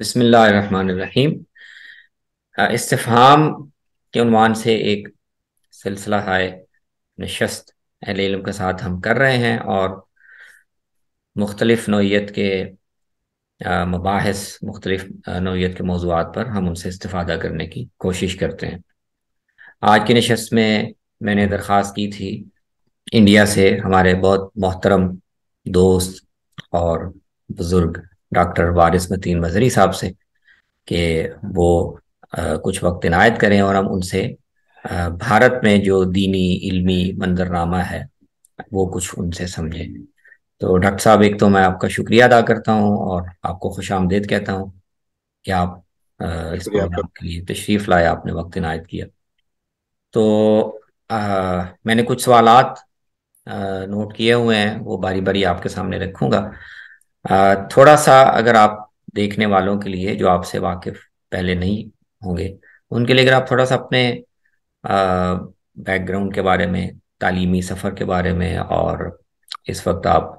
بسم اللہ الرحمن الرحیم۔ استفہام کے عنوان سے ایک سلسلہ ہے نشست اہل علم کے ساتھ ہم کر رہے ہیں، اور مختلف نوعیت کے مباحث، مختلف نوعیت کے موضوعات پر ہم ان سے استفادہ کرنے کی کوشش کرتے ہیں۔ آج کی نشست میں نے درخواست کی تھی انڈیا سے ہمارے بہت محترم دوست اور بزرگ ڈاکٹر وارث متین مظہری صاحب سے کہ وہ کچھ وقت عنایت کریں اور ہم ان سے بھارت میں جو دینی علمی منظرنامہ ہے وہ کچھ ان سے سمجھیں۔ تو ڈاکٹر صاحب، ایک تو میں آپ کا شکریہ ادا کرتا ہوں اور آپ کو خوش آمدید کہتا ہوں کہ آپ اس شکریہ آپ کا۔ پروگرام کے لیے تشریف لائے، آپ نے وقت عنایت کیا۔ تو میں نے کچھ سوالات نوٹ کیے ہوئے ہیں، وہ باری باری آپ کے سامنے رکھوں گا۔ تھوڑا سا اگر آپ دیکھنے والوں کے لیے جو آپ سے واقف پہلے نہیں ہوں گے، ان کے لیے اگر آپ تھوڑا سا اپنے بیک گراؤنڈ کے بارے میں، تعلیمی سفر کے بارے میں، اور اس وقت آپ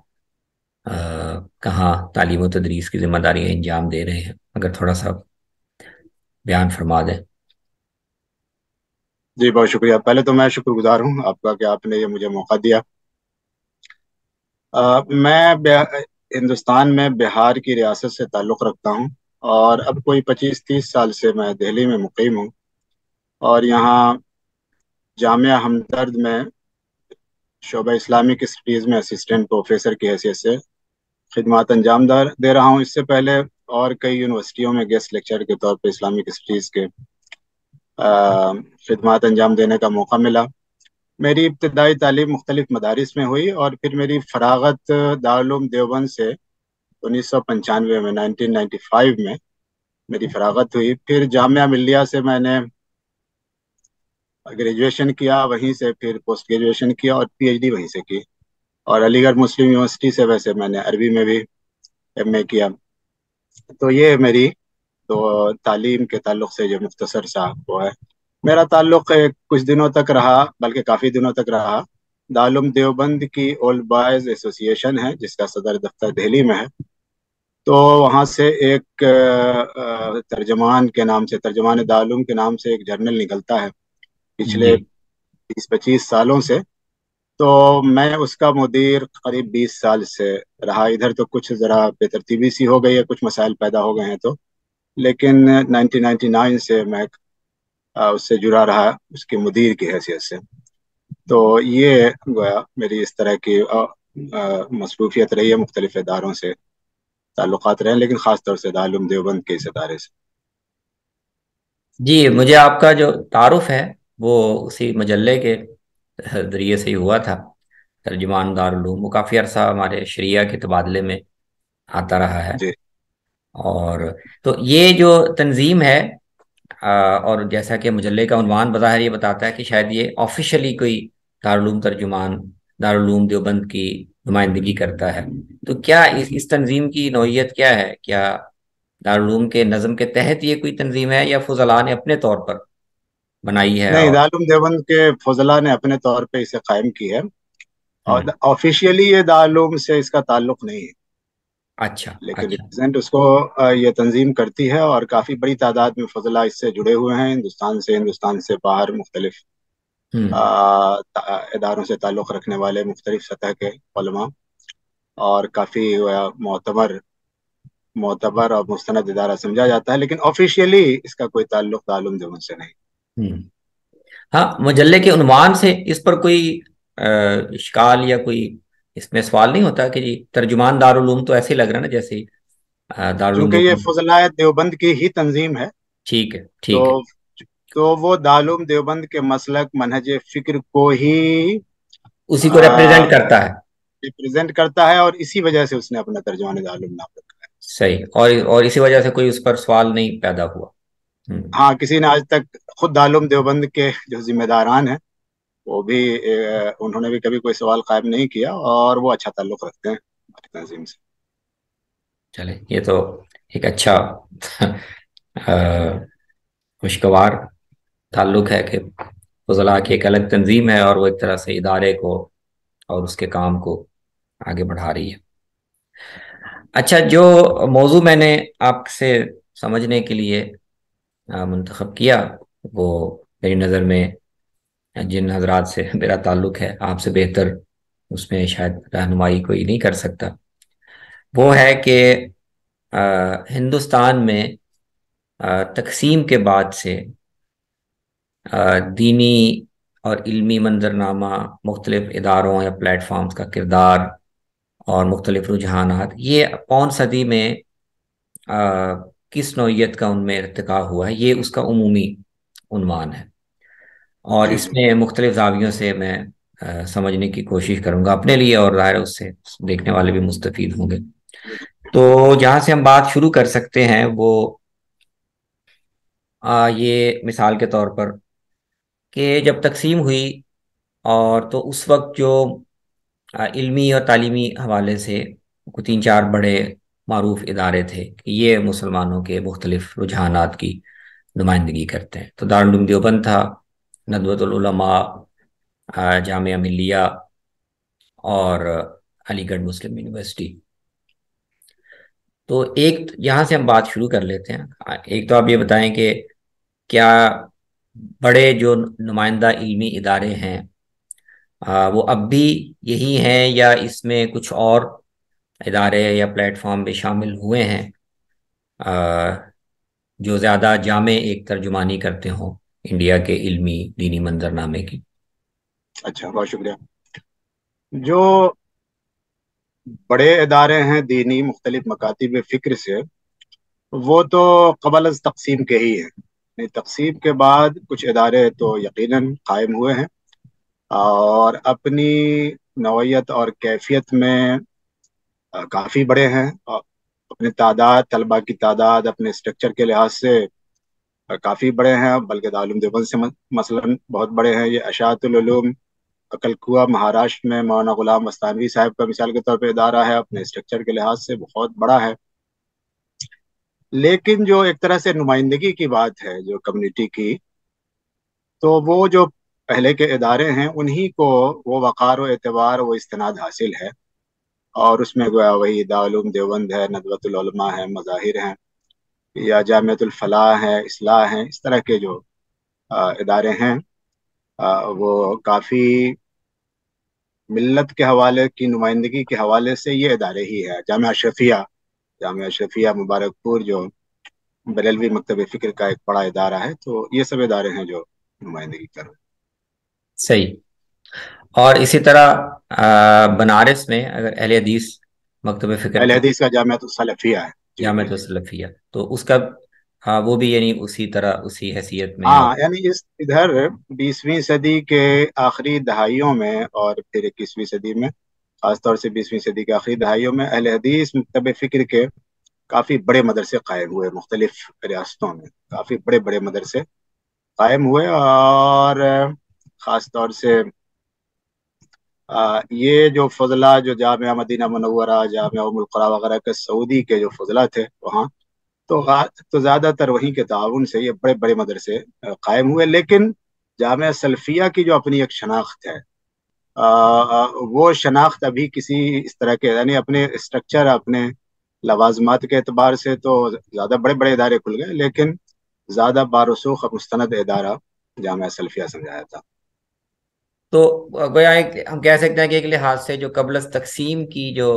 کہاں تعلیم و تدریس کی ذمہ داریاں انجام دے رہے ہیں، اگر تھوڑا سا بیان فرما دیں۔ جی بہت شکریہ، پہلے تو میں شکر گزار ہوں آپ کا کہ آپ نے یہ مجھے موقع دیا۔ میں ہندوستان میں بہار کی ریاست سے تعلق رکھتا ہوں، اور اب کوئی 25-30 سال سے میں دہلی میں مقیم ہوں، اور یہاں جامعہ ہمدرد میں شعبہ اسلامک اسٹڈیز میں اسسٹنٹ پروفیسر کی حیثیت سے خدمات انجام دے رہا ہوں۔ اس سے پہلے اور کئی یونیورسٹیوں میں گیسٹ لیکچر کے طور پہ اسلامک اسٹڈیز کے خدمات انجام دینے کا موقع ملا۔ میری ابتدائی تعلیم مختلف مدارس میں ہوئی، اور پھر میری فراغت دارالعلوم دیوبند سے 1995 میں 1995 میں میری فراغت ہوئی۔ پھر جامعہ ملیہ سے میں نے گریجویشن کیا، وہیں سے پھر پوسٹ گریجویشن کیا اور پی ایچ ڈی وہیں سے کی، اور علی گڑھ مسلم یونیورسٹی سے ویسے میں نے عربی میں بھی ایم اے کیا۔ تو یہ میری تو تعلیم کے تعلق سے جو مختصر سا وہ ہے۔ میرا تعلق کچھ دنوں تک رہا، بلکہ کافی دنوں تک رہا، دارالعلوم دیوبند کی اولڈ بوائز ایسوسی ایشن ہے جس کا صدر دفتر دہلی میں ہے۔ تو وہاں سے ایک ترجمان کے نام سے، ترجمان دارالعلوم کے نام سے ایک جرنل نکلتا ہے جی پچھلے 20-25 سالوں سے۔ تو میں اس کا مدیر قریب 20 سال سے رہا۔ ادھر تو کچھ ذرا بے ترتیبی سی ہو گئی ہے، کچھ مسائل پیدا ہو گئے ہیں، تو لیکن 1999 سے میں اس سے جڑا رہا، اس کے مدیر کی حیثیت سے۔ تو یہ گویا میری اس طرح کی مصروفیت رہی ہے، مختلف اداروں سے تعلقات رہے ہیں، لیکن خاص طور سے دارالعلوم دیوبند کے اس ادارے سے۔ جی، مجھے آپ کا جو تعارف ہے وہ اسی مجلے کے ذریعے سے ہی ہوا تھا، ترجمان دارالعلوم۔ وہ کافی عرصہ ہمارے شریعہ کے تبادلے میں آتا رہا ہے۔ جی اور تو یہ جو تنظیم ہے، اور جیسا کہ مجلے کا عنوان بظاہر یہ بتاتا ہے کہ شاید یہ آفیشلی کوئی دارالعلوم ترجمان دارالعلوم دیوبند کی نمائندگی کرتا ہے، تو کیا اس تنظیم کی نوعیت کیا ہے؟ کیا دارالعلوم کے نظم کے تحت یہ کوئی تنظیم ہے، یا فضلاء نے اپنے طور پر بنائی ہے؟ نہیں، اور دارالعلوم دیوبند کے فضلاء نے اپنے طور پہ اسے قائم کی ہے، اور ہوں، آفیشیلی یہ دارالعلوم سے اس کا تعلق نہیں ہے، اچھا لیکن اچھا، ریپرزینٹ اس کو یہ تنظیم کرتی ہے، اور کافی بڑی تعداد میں فضلاء اس سے جڑے ہوئے ہیں، ہندوستان سے باہر مختلف ہوں، اداروں سے تعلق رکھنے والے مختلف سطح کے علماء، اور کافی معتبر اور مستند ادارہ سمجھا جاتا ہے، لیکن آفیشیلی اس کا کوئی تعلق دارالعلوم دیوبند سے نہیں۔ ہوں۔ ہاں، مجلے کے عنوان سے اس پر کوئی اشکال یا کوئی اس میں سوال نہیں ہوتا کہ جی ترجمان دارالعلوم، تو ایسے ہی لگ رہا ہے نا جیسے دارالعلوم چونکہ یہ دیوبند۔ فضلائے دیوبند کی ہی تنظیم ہے، ٹھیک ہے تو ٹھیک ہے، تو وہ دارالعلوم دیوبند کے مسلک منہج فکر کو ہی اسی کو ریپرزینٹ کرتا ہے۔ ریپرزینٹ کرتا ہے، اور اسی وجہ سے اس نے اپنا ترجمان دارالعلوم نام رکھا ہے۔ صحیح، اور اسی وجہ سے کوئی اس پر سوال نہیں پیدا ہوا۔ ہوں، ہاں، کسی نے آج تک، خود دارالعلوم دیوبند کے جو ذمہ داران ہیں وہ بھی انہوں نے بھی کبھی کوئی سوال قائم نہیں کیا، اور وہ اچھا تعلق رکھتے ہیں ہماری تنظیم سے۔ چلے یہ تو ایک اچھا خوشگوار تعلق ہے کہ فضلاء کی ایک الگ تنظیم ہے، اور وہ ایک طرح سے ادارے کو اور اس کے کام کو آگے بڑھا رہی ہے۔ اچھا، جو موضوع میں نے آپ سے سمجھنے کے لیے منتخب کیا، وہ میری نظر میں جن حضرات سے میرا تعلق ہے، آپ سے بہتر اس میں شاید رہنمائی کوئی نہیں کر سکتا، وہ ہے کہ ہندوستان میں تقسیم کے بعد سے دینی اور علمی منظرنامہ، مختلف اداروں یا پلیٹ فارمز کا کردار اور مختلف رجحانات، یہ کون صدی میں کس نوعیت کا ان میں ارتقا ہوا ہے، یہ اس کا عمومی عنوان ہے، اور جی اس جی میں مختلف زاویوں سے میں سمجھنے کی کوشش کروں گا اپنے لیے، اور ظاہر ہے اس سے دیکھنے والے بھی مستفید ہوں گے۔ تو جہاں سے ہم بات شروع کر سکتے ہیں وہ یہ مثال کے طور پر کہ جب تقسیم ہوئی، اور تو اس وقت جو علمی اور تعلیمی حوالے سے کوئی تین چار بڑے معروف ادارے تھے کہ یہ مسلمانوں کے مختلف رجحانات کی نمائندگی کرتے ہیں، تو دارالعلوم دیوبند تھا، ندوۃ العلماء، جامعہ ملیہ، اور علی گڑھ مسلم یونیورسٹی۔ تو ایک یہاں سے ہم بات شروع کر لیتے ہیں۔ ایک تو آپ یہ بتائیں کہ کیا بڑے جو نمائندہ علمی ادارے ہیں وہ اب بھی یہی ہیں، یا اس میں کچھ اور ادارے یا پلیٹ فارم بھی شامل ہوئے ہیں آ، جو زیادہ جامع ایک ترجمانی کرتے ہوں انڈیا کے علمی دینی منظرنامے کی؟ اچھا، بہت شکریہ۔ جو بڑے ادارے ہیں دینی مختلف مکاتب فکر سے، وہ تو قبل از تقسیم کے ہی ہیں، یعنی تقسیم کے بعد کچھ ادارے تو یقیناً قائم ہوئے ہیں اور اپنی نوعیت اور کیفیت میں کافی بڑے ہیں، اور اپنے تعداد، طلبہ کی تعداد، اپنے اسٹرکچر کے لحاظ سے کافی بڑے ہیں، بلکہ دارالعلوم دیوبند سے مثلا بہت بڑے ہیں۔ یہ اشاعت العلوم کلکوا مہاراشٹر میں مولانا غلام مستانوی صاحب کا مثال کے طور پہ ادارہ ہے، اپنے اسٹرکچر کے لحاظ سے بہت بڑا ہے۔ لیکن جو ایک طرح سے نمائندگی کی بات ہے جو کمیونٹی کی، تو وہ جو پہلے کے ادارے ہیں انہی کو وہ وقار و اعتبار و استناد حاصل ہے، اور اس میں گویا وہی دارالعلوم دیوبند ہے، ندوۃ العلماء ہے، مظاہر ہیں، یا جامعۃ الفلاح ہے، اصلاح ہیں، اس طرح کے جو ادارے ہیں، وہ کافی ملت کے حوالے کی نمائندگی کے حوالے سے یہ ادارے ہی ہے۔ جامعہ اشرفیہ مبارک پور جو بریلوی مکتب فکر کا ایک بڑا ادارہ ہے، تو یہ سب ادارے ہیں جو نمائندگی کر رہے صحیح۔ اور اسی طرح بنارس میں اگر اہل حدیث مکتب ہیں۔ فکر اہل کی حدیث کا جامعۃ السلفیہ ہے۔ جی جی جامعۃ جی۔ السلفیہ، تو اس کا وہ بھی یعنی اسی طرح اسی حیثیت میں، اور ہاں، یعنی ادھر 20ویں صدی کے آخری دہائیوں میں اور پھر 21ویں صدی میں، خاص طور سے 20ویں صدی کے آخری دہائیوں میں اہل حدیث مکتب فکر کے کافی بڑے مدرسے قائم ہوئے مختلف ریاستوں میں، کافی بڑے بڑے مدرسے قائم ہوئے، اور خاص طور سے یہ جو فضلہ جو جامعہ مدینہ منورہ، جامعہ ام القریٰ وغیرہ کے سعودی کے جو فضلہ تھے وہاں، تو زیادہ تر وہیں کے تعاون سے یہ بڑے بڑے مدرسے قائم ہوئے۔ لیکن جامعہ سلفیہ کی جو اپنی ایک شناخت ہے، وہ شناخت ابھی کسی اس طرح کے، یعنی اپنے اسٹرکچر، اپنے لوازمات کے اعتبار سے تو زیادہ بڑے بڑے ادارے کھل گئے، لیکن زیادہ بارسوخ اور مستند ادارہ جامعہ سلفیہ سمجھایا تھا۔ تو گویا ہم کہہ سکتے ہیں کہ ایک لحاظ سے جو قبل از تقسیم کی جو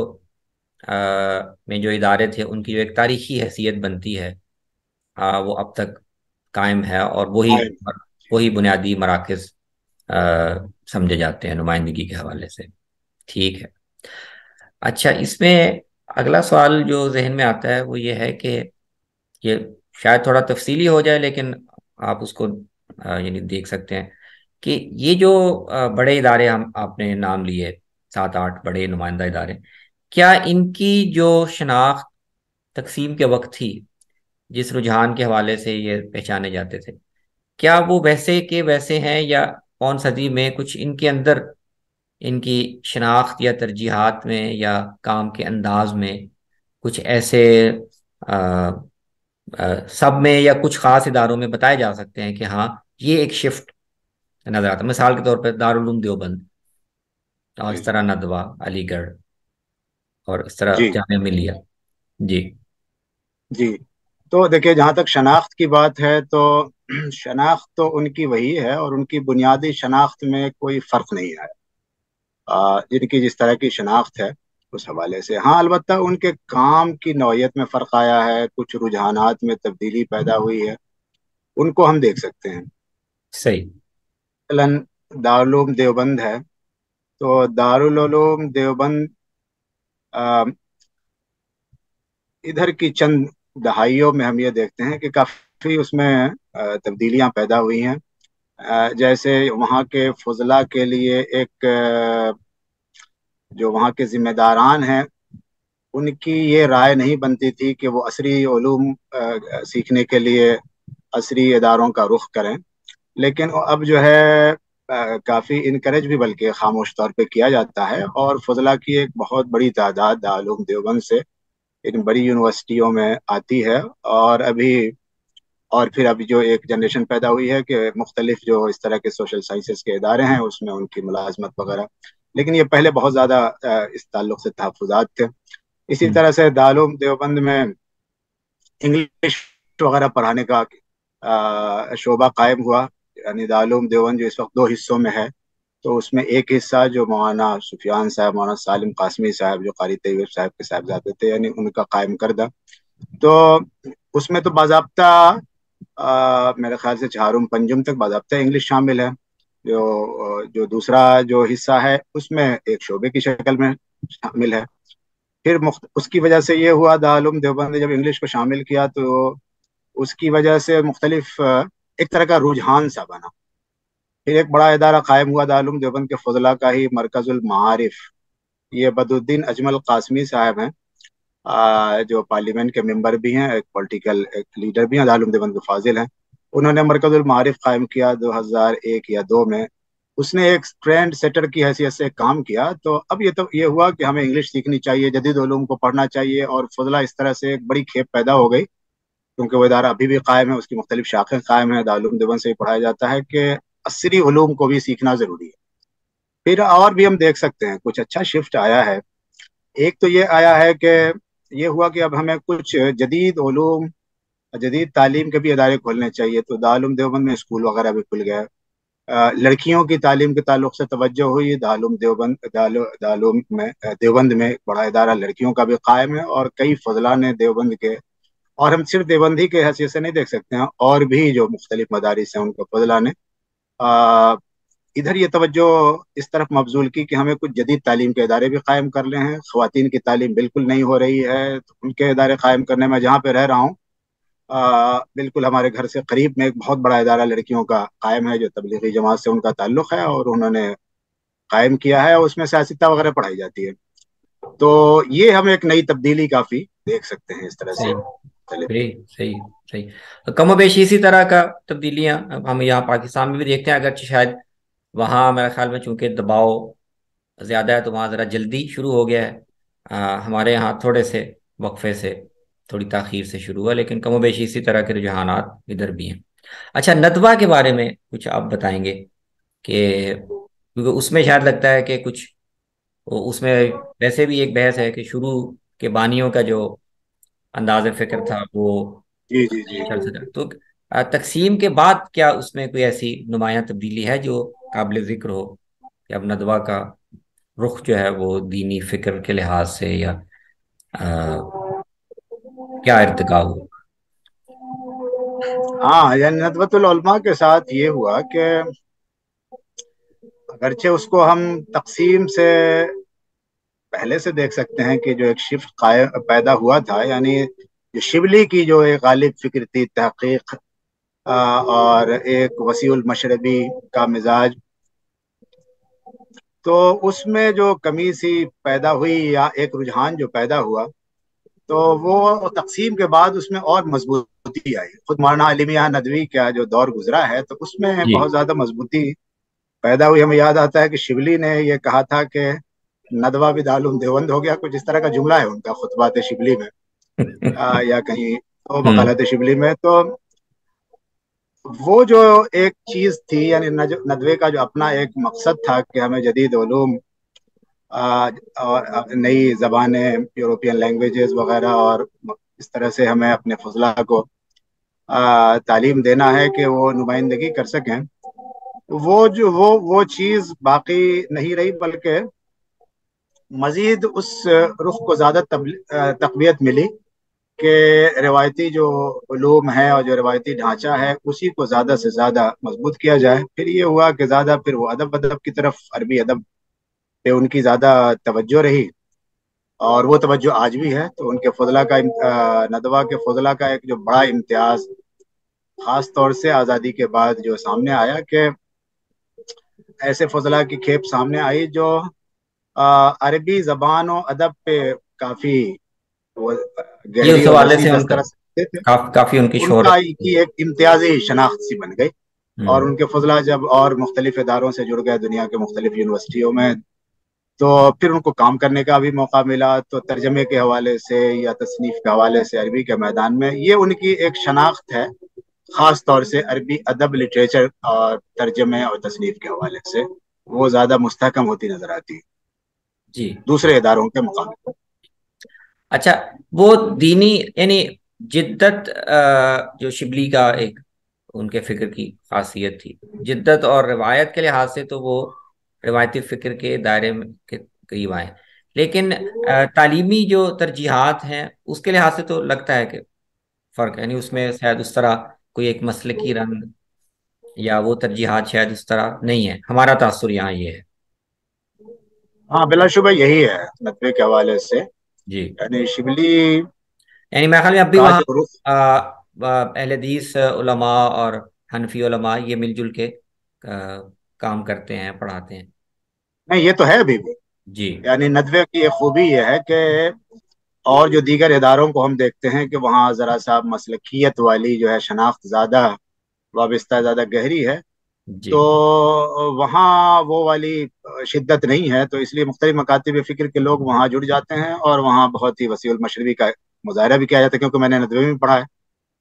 میں جو ادارے تھے ان کی جو ایک تاریخی حیثیت بنتی ہے، وہ اب تک قائم ہے، اور وہی وہی بنیادی مراکز سمجھے جاتے ہیں نمائندگی کے حوالے سے۔ ٹھیک ہے۔ اچھا، اس میں اگلا سوال جو ذہن میں آتا ہے وہ یہ ہے کہ یہ شاید تھوڑا تفصیلی ہو جائے، لیکن آپ اس کو یعنی دیکھ سکتے ہیں کہ یہ جو بڑے ادارے ہم آپ نے نام لیے، 7 8 بڑے نمائندہ ادارے، کیا ان کی جو شناخت تقسیم کے وقت تھی، جس رجحان کے حوالے سے یہ پہچانے جاتے تھے، کیا وہ ویسے کے ویسے ہیں، یا کون صدی میں کچھ ان کے اندر ان کی شناخت یا ترجیحات میں یا کام کے انداز میں کچھ ایسے آ، سب میں یا کچھ خاص اداروں میں بتائے جا سکتے ہیں کہ ہاں یہ ایک شفٹ نظر آتا ہے؟ مثال کے طور پہ دارالعلوم دیوبند، اور جی اس جی طرح ندوہ، علی گڑھ، اور اس طرح جی جامعہ ملیہ۔ جی جی۔ تو دیکھیے جہاں تک شناخت کی بات ہے تو شناخت تو ان کی وہی ہے، اور ان کی بنیادی شناخت میں کوئی فرق نہیں ہے جن کی جس طرح کی شناخت ہے اس حوالے سے. ہاں البتہ ان کے کام کی نوعیت میں فرق آیا ہے، کچھ رجحانات میں تبدیلی پیدا ہوئی ہے، ان کو ہم دیکھ سکتے ہیں. صحیح. مثلاً دارالعلوم دیوبند ہے، تو دارالعلوم دیوبند ادھر کی چند دہائیوں میں ہم یہ دیکھتے ہیں کہ کافی اس میں تبدیلیاں پیدا ہوئی ہیں. جیسے وہاں کے فضلاء کے لیے ایک جو وہاں کے ذمہ داران ہیں ان کی یہ رائے نہیں بنتی تھی کہ وہ عصری علوم سیکھنے کے لیے عصری اداروں کا رخ کریں، لیکن اب جو ہے کافی انکریج بھی بلکہ خاموش طور پہ کیا جاتا ہے، اور فضلاء کی ایک بہت بڑی تعداد دارالعلوم دیوبند سے ان بڑی یونیورسٹیوں میں آتی ہے. اور پھر ابھی جو ایک جنریشن پیدا ہوئی ہے کہ مختلف جو اس طرح کے سوشل سائنسز کے ادارے ہیں اس میں ان کی ملازمت وغیرہ، لیکن یہ پہلے بہت زیادہ اس تعلق سے تحفظات تھے. اسی ہم، طرح سے دارالعلوم دیوبند میں انگلش وغیرہ پڑھانے کا شعبہ قائم ہوا. یعنی دارالعلوم دیوبند جو اس وقت دو حصوں میں ہے، تو اس میں ایک حصہ جو مولانا سفیان صاحب، مولانا سالم قاسمی صاحب جو قاری طیب صاحب کے صاحبزادے تھے، یعنی ان کا قائم کردہ. تو اس میں تو باضابطہ میرے خیال سے چہارم پنجم تک باضابطہ انگلش شامل ہے. جو دوسرا جو حصہ ہے اس میں ایک شعبے کی شکل میں شامل ہے. پھر اس کی وجہ سے یہ ہوا دارالعلوم دیوبند نے جب انگلش کو شامل کیا تو اس کی وجہ سے مختلف ایک طرح کا رجحان سا بنا. پھر ایک بڑا ادارہ قائم ہوا دارالعلوم دیوبند کے فضلاء کا ہی، مرکز المعارف. یہ بدالدین اجمل قاسمی صاحب ہیں جو پارلیمنٹ کے ممبر بھی ہیں، ایک پولیٹیکل ایک لیڈر بھی ہیں، دارالعلوم دیوبند کے فاضل ہیں. انہوں نے مرکز المعارف قائم کیا 2001 یا 2 میں. اس نے ایک ٹرینڈ سیٹر کی حیثیت سے کام کیا. تو اب یہ ہوا کہ ہمیں انگلش سیکھنی چاہیے، جدید علوم کو پڑھنا چاہیے، اور فضلہ اس طرح سے ایک بڑی کھیپ پیدا ہو گئی، کیونکہ وہ ادارہ ابھی بھی قائم ہے، اس کی مختلف شاخیں قائم ہیں، دارالعلوم دیوبند سے ہی پڑھایا جاتا ہے، کہ عصری علوم کو بھی سیکھنا ضروری ہے. پھر اور بھی ہم دیکھ سکتے ہیں کچھ اچھا شفٹ آیا ہے. ایک تو یہ آیا ہے کہ یہ ہوا کہ اب ہمیں کچھ جدید علوم، جدید تعلیم کے بھی ادارے کھولنے چاہیے. تو دارالعلوم دیوبند میں اسکول وغیرہ بھی کھل گئے. لڑکیوں کی تعلیم کے تعلق سے توجہ ہوئی. دارالعلوم دیوبند میں ایک بڑا ادارہ لڑکیوں کا بھی قائم ہے، اور کئی فضلاء نے دیوبند کے، اور ہم صرف دیوبند ہی کے حیثیت سے نہیں دیکھ سکتے ہیں، اور بھی جو مختلف مدارس ہیں ان کو فضلاء نے ادھر یہ توجہ اس طرف مبذول کی کہ ہمیں کچھ جدید تعلیم کے ادارے بھی قائم کر لے ہیں. خواتین کی تعلیم بالکل نہیں ہو رہی ہے، تو ان کے ادارے قائم کرنے میں، جہاں پہ رہ رہا ہوں بالکل ہمارے گھر سے قریب میں ایک بہت بڑا ادارہ لڑکیوں کا قائم ہے جو تبلیغی جماعت سے ان کا تعلق ہے، اور انہوں نے قائم کیا ہے، اور اس میں سیاستہ وغیرہ پڑھائی جاتی ہے. تو یہ ہم ایک نئی تبدیلی کافی دیکھ سکتے ہیں اس طرح سے. صحیح. صحیح. صحیح. صحیح. کم و بیش اسی طرح کا تبدیلیاں ہم یہاں پاکستان میں بھی دیکھتے ہیں، اگرچہ شاید وہاں میرے خیال میں چونکہ دباؤ زیادہ ہے تو وہاں ذرا جلدی شروع ہو گیا ہے. ہمارے یہاں تھوڑے سے وقفے سے، تھوڑی تاخیر سے شروع ہوا، لیکن کم و بیش اسی طرح کے رجحانات ادھر بھی ہیں. اچھا، ندوہ کے بارے میں کچھ آپ بتائیں گے؟ کہ کیونکہ اس میں شاید لگتا ہے کہ کچھ اس میں ویسے بھی ایک بحث ہے کہ شروع کے بانیوں کا جو انداز فکر تھا وہ جی جی جی. چل سکا. تو تقسیم کے بعد کیا اس میں کوئی ایسی نمایاں تبدیلی ہے جو قابل ذکر ہو کہ اب ندوہ کا رخ جو ہے وہ دینی فکر کے لحاظ سے یا آ، کیا ارتقا ہو؟ ہاں یعنی ندوۃ العلماء کے ساتھ یہ ہوا کہ اگرچہ اس کو ہم تقسیم سے پہلے سے دیکھ سکتے ہیں کہ جو ایک شفٹ پیدا ہوا تھا، یعنی جو شبلی کی جو ایک غالب فکر تھی، تحقیق اور ایک وسیع المشربی کا مزاج، تو اس میں جو کمی سی پیدا ہوئی یا ایک رجحان جو پیدا ہوا، تو وہ تقسیم کے بعد اس میں اور مضبوطی آئی. خود مولانا علی میاں ندوی کا جو دور گزرا ہے تو اس میں جی. بہت زیادہ مضبوطی پیدا ہوئی. ہمیں یاد آتا ہے کہ شبلی نے یہ کہا تھا کہ ندوہ بھی دارالعلوم دیوبند ہو گیا، کچھ اس طرح کا جملہ ہے ان کا خطبات شبلی میں یا کہیں تو ہوں. مقالات شبلی میں. تو وہ جو ایک چیز تھی، یعنی ندوے کا جو اپنا ایک مقصد تھا کہ ہمیں جدید علوم اور نئی زبانیں، یورپین لینگویجز وغیرہ، اور اس طرح سے ہمیں اپنے فضلہ کو تعلیم دینا ہے کہ وہ نمائندگی کر سکیں. وہ چیز باقی نہیں رہی، بلکہ مزید اس رخ کو زیادہ تقویت ملی کہ روایتی جو علوم ہے اور جو روایتی ڈھانچہ ہے اسی کو زیادہ سے زیادہ مضبوط کیا جائے. پھر یہ ہوا کہ زیادہ پھر وہ ادب کی طرف، عربی ادب پہ ان کی زیادہ توجہ رہی، اور وہ توجہ آج بھی ہے. تو ان کے فضلہ کا ندوہ کے فضلہ کا ایک جو بڑا امتیاز خاص طور سے آزادی کے بعد جو سامنے آیا، کہ ایسے فضلہ کی کھیپ سامنے آئی جو عربی زبان و ادب پہ کافی وہ یہ گہری اس اور حوالے وسیع سے ان کا دسترس رکھتے تھے. کافی ان کی ان کا شہرت کی ایک امتیازی شناخت سی بن گئی. اور ہوں ان کے فضلہ جب اور مختلف اداروں سے جڑ گئے دنیا کے مختلف یونیورسٹیوں میں، تو پھر ان کو کام کرنے کا بھی موقع ملا. تو ترجمے کے حوالے سے یا تصنیف کے حوالے سے عربی کے میدان میں یہ ان کی ایک شناخت ہے، خاص طور سے عربی ادب، لٹریچر اور ترجمے اور تصنیف کے حوالے سے وہ زیادہ مستحکم ہوتی نظر آتی ہے جی جی. دوسرے اداروں کے مقابلے. اچھا، وہ دینی یعنی جدت جو شبلی کا ایک ان کے فکر کی خاصیت تھی، جدت اور روایت کے لحاظ سے تو وہ روایتی فکر کے دائرے میں کے قریب آئے، لیکن تعلیمی جو ترجیحات ہیں اس کے لحاظ سے تو لگتا ہے کہ فرق، یعنی اس میں شاید اس طرح کوئی ایک مسلکی رنگ یا وہ ترجیحات شاید اس طرح نہیں ہے. ہمارا تاثر یہاں یہ ہے. ہاں بلا شبہ یہی ہے ندوے کے حوالے سے. جی، یعنی شبلی یعنی میرے خیال میں اب بھی کا وہاں جو رخ، اہل حدیث علماء اور حنفی علماء یہ مل جل کے کام کرتے ہیں، پڑھاتے ہیں. نہیں یہ تو ہے ابھی بھی. جی یعنی ندوے کی ایک خوبی یہ ہے کہ اور جو دیگر اداروں کو ہم دیکھتے ہیں کہ وہاں ذرا سا مسلکیت والی جو ہے شناخت زیادہ وابستہ، زیادہ گہری ہے. جی تو وہاں وہ والی شدت نہیں ہے، تو اس لیے مختلف مکاتب فکر کے لوگ وہاں جڑ جاتے ہیں اور وہاں بہت ہی وسیع المشربی کا مظاہرہ بھی کیا جاتا ہے. کیونکہ میں نے ندوے میں پڑھا ہے